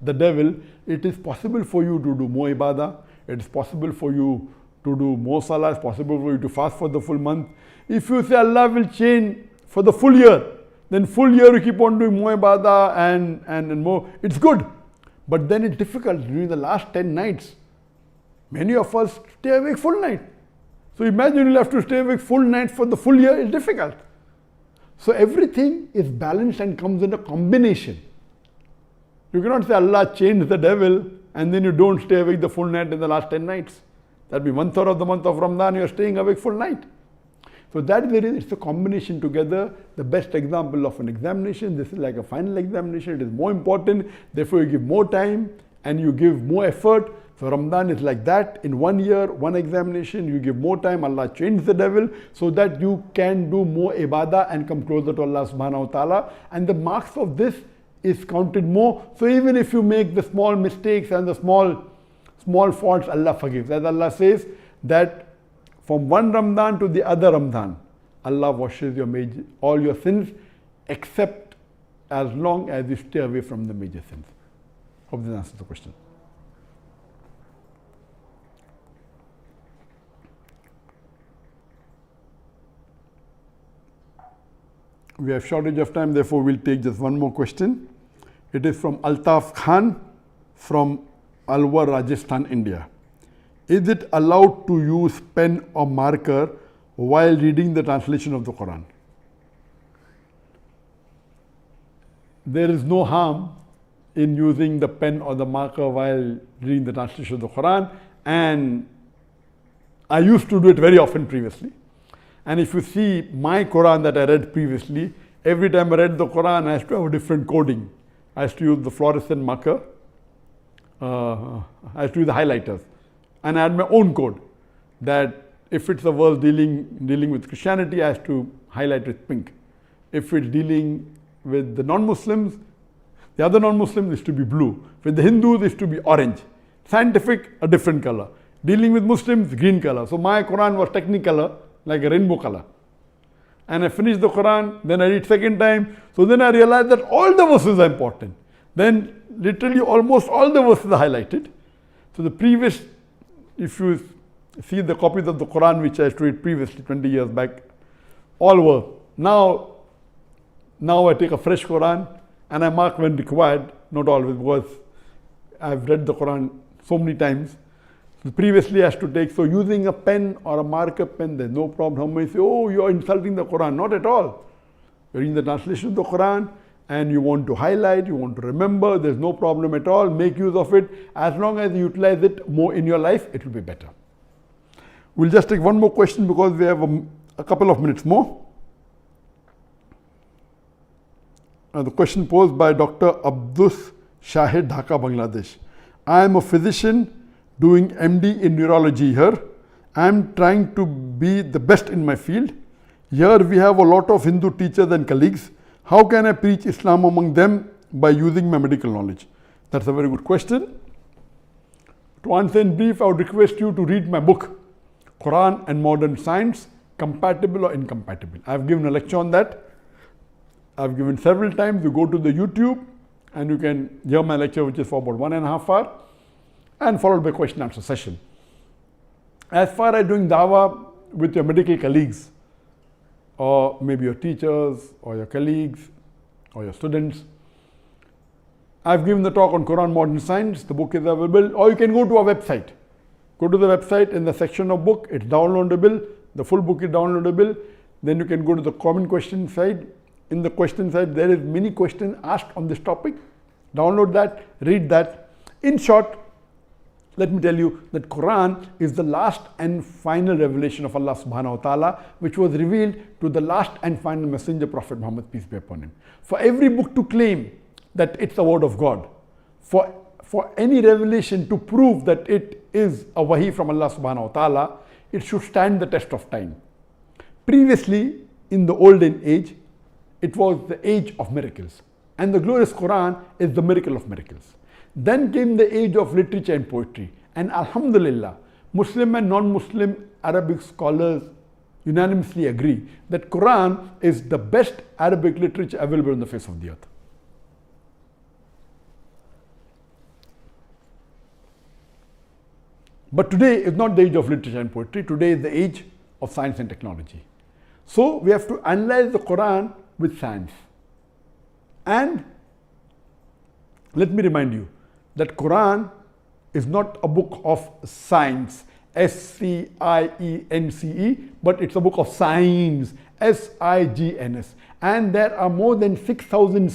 the devil, it is possible for you to do more ibadah, it is possible for you to do more salah, it's possible for you to fast for the full month. If you say Allah will chain for the full year, then full year you keep on doing more ibadah and more, it's good. But then it's difficult during the last 10 nights. Many of us stay awake full night. So imagine you'll have to stay awake full night for the full year, it's difficult. So everything is balanced and comes in a combination. You cannot say Allah changed the devil and then you don't stay awake the full night in the last 10 nights. That will be 1/3 of the month of Ramadan, you are staying awake full night. So that way it's a combination together. The best example of an examination, this is like a final examination, it is more important, therefore you give more time and you give more effort. So Ramadan is like that. In 1 year, one examination, you give more time, Allah changed the devil so that you can do more ibadah and come closer to Allah subhanahu wa ta'ala. And the marks of this is counted more. So even if you make the small mistakes and the small faults, Allah forgives. As Allah says that from one Ramadan to the other Ramadan, Allah washes all your sins except as long as you stay away from the major sins. Hope this answers the question. We have shortage of time, therefore we'll take just one more question. It is from Altaf Khan from Alwar, Rajasthan, India. Is it allowed to use pen or marker while reading the translation of the Quran? There is no harm in using the pen or the marker while reading the translation of the Quran, and I used to do it very often previously. And if you see my Quran that I read previously, every time I read the Quran, I used to have a different coding. I used to use the fluorescent marker. I used to use the highlighters. and I had my own code that if it's a verse dealing with Christianity, I have to highlight with pink. If it's dealing with the non-Muslims, the other non-Muslims is to be blue. With the Hindus, it's to be orange. Scientific, a different color. Dealing with Muslims, green color. So my Quran was technicolor, like a rainbow color. And I finished the Quran, then I read second time. So then I realized that all the verses are important. Then literally almost all the verses are highlighted. So the previous, if you see the copies of the Quran which I used to read previously 20 years back, all were. Now I take a fresh Quran and I mark when required, not always, because I've read the Quran so many times. So previously I used to take, so using a pen or a marker pen, there's no problem. Somebody say, oh, you're insulting the Quran. Not at all. You're reading the translation of the Quran and you want to highlight, you want to remember, there's no problem at all. Make use of it. As long as you utilize it more in your life, it will be better. We'll just take one more question because we have a couple of minutes more. The question posed by Dr. Abdus Shahid, Dhaka, Bangladesh. I am a physician doing MD in neurology here. I am trying to be the best in my field. Here we have a lot of Hindu teachers and colleagues. How can I preach Islam among them by using my medical knowledge? That's a very good question. To answer in brief, I would request you to read my book, Quran and Modern Science, Compatible or Incompatible. I have given a lecture on that. I've given several times. You go to the YouTube and you can hear my lecture, which is for about 1.5 hours, and followed by question answer session. As far as doing dawah with your medical colleagues, or maybe your teachers or your colleagues or your students, I've given the talk on Quran Modern Science. The book is available, or you can go to our website. Go to the website, in the section of book, it's downloadable. The full book is downloadable. Then you can go to the common question side. In the question side, there is many questions asked on this topic. Download that, read that. In short, let me tell you that Quran is the last and final revelation of Allah subhanahu wa ta'ala, which was revealed to the last and final messenger, Prophet Muhammad, peace be upon him. For every book to claim that it's the word of God, for any revelation to prove that it is a wahi from Allah subhanahu wa ta'ala, it should stand the test of time. Previously, in the olden age, it was the age of miracles. And the glorious Quran is the miracle of miracles. Then came the age of literature and poetry. And alhamdulillah, Muslim and non-Muslim Arabic scholars unanimously agree that Quran is the best Arabic literature available on the face of the earth. But today is not the age of literature and poetry. Today is the age of science and technology. So we have to analyze the Quran with science. And let me remind you that Quran is not a book of science, S-C-I-E-N-C-E, but it's a book of signs, S-I-G-N-S. And there are more than 6,000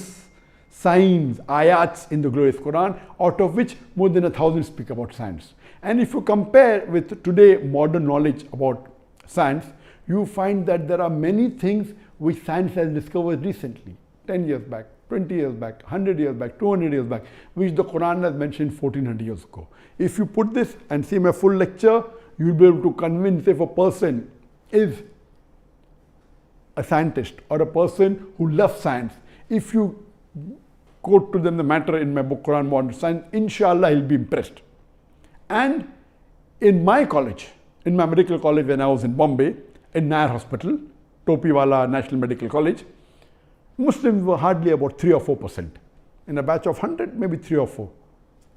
signs, ayats in the glorious Quran, out of which more than 1,000 speak about science. And if you compare with today modern knowledge about science, you find that there are many things which science has discovered recently, 10 years back, 20 years back, 100 years back, 200 years back, which the Quran has mentioned 1400 years ago. If you put this and see my full lecture, you will be able to convince if a person is a scientist or a person who loves science. If you quote to them the matter in my book, Quran Modern Science, inshallah he'll be impressed. And in my college, in my medical college when I was in Bombay, in Naat Hospital, Topiwala National Medical College, Muslims were hardly about 3 or 4%. In a batch of 100, maybe 3 or 4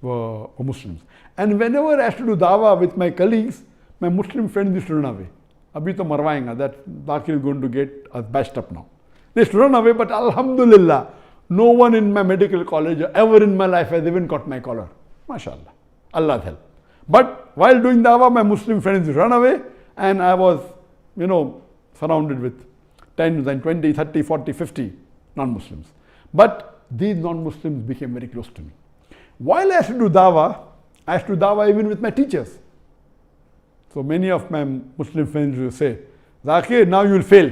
were Muslims. And whenever I had to do dawah with my colleagues, my Muslim friends used to run away. Abhi to marwayenge, that Zakir is going to get us bashed up now. They used to run away, but alhamdulillah, no one in my medical college or ever in my life has even caught my collar. MashaAllah. Allah's help. But while doing dawah, my Muslim friends run away, and I was, surrounded with 10 and 20, 30, 40, 50 non-Muslims. But these non-Muslims became very close to me. While I used to do dawah, I used to do dawah even with my teachers. So many of my Muslim friends will say, Zakir, now you will fail.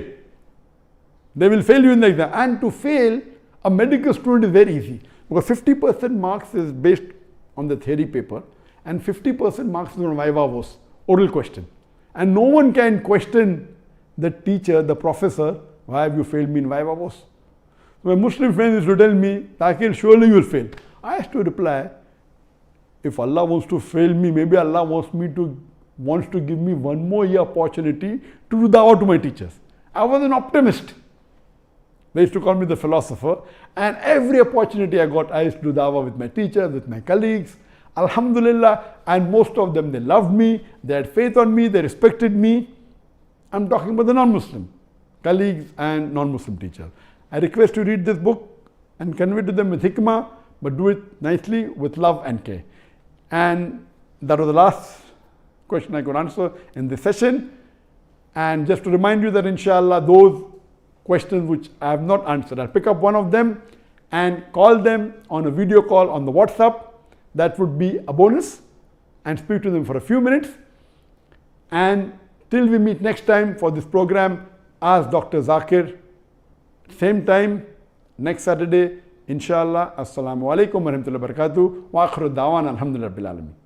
They will fail you in the exam. And to fail, a medical student is very easy. Because 50% marks is based on the theory paper, and 50% marks on viva voce, oral question. And no one can question the teacher, the professor, why have you failed me in viva voce? My Muslim friend used to tell me, Zakir, surely you will fail. I used to reply, if Allah wants to fail me, maybe Allah wants to give me one more year opportunity to do dawah to my teachers. I was an optimist. They used to call me the philosopher, and every opportunity I got, I used to do dawah with my teachers, with my colleagues. Alhamdulillah, and most of them, they loved me, they had faith on me, they respected me. I'm talking about the non-Muslim colleagues and non-Muslim teachers. I request you read this book and convey to them with hikmah, but do it nicely with love and care. And that was the last question I could answer in this session. And just to remind you that inshallah, those questions which I have not answered, I'll pick up one of them and call them on a video call on the WhatsApp. That would be a bonus, and speak to them for a few minutes. And till we meet next time for this program, ask Dr. Zakir, same time, next Saturday, inshallah. Assalamu alaikum wa rahmatullahi wa barakatuh. Wa akhiru da'wana alhamdulillah rabbil alamin.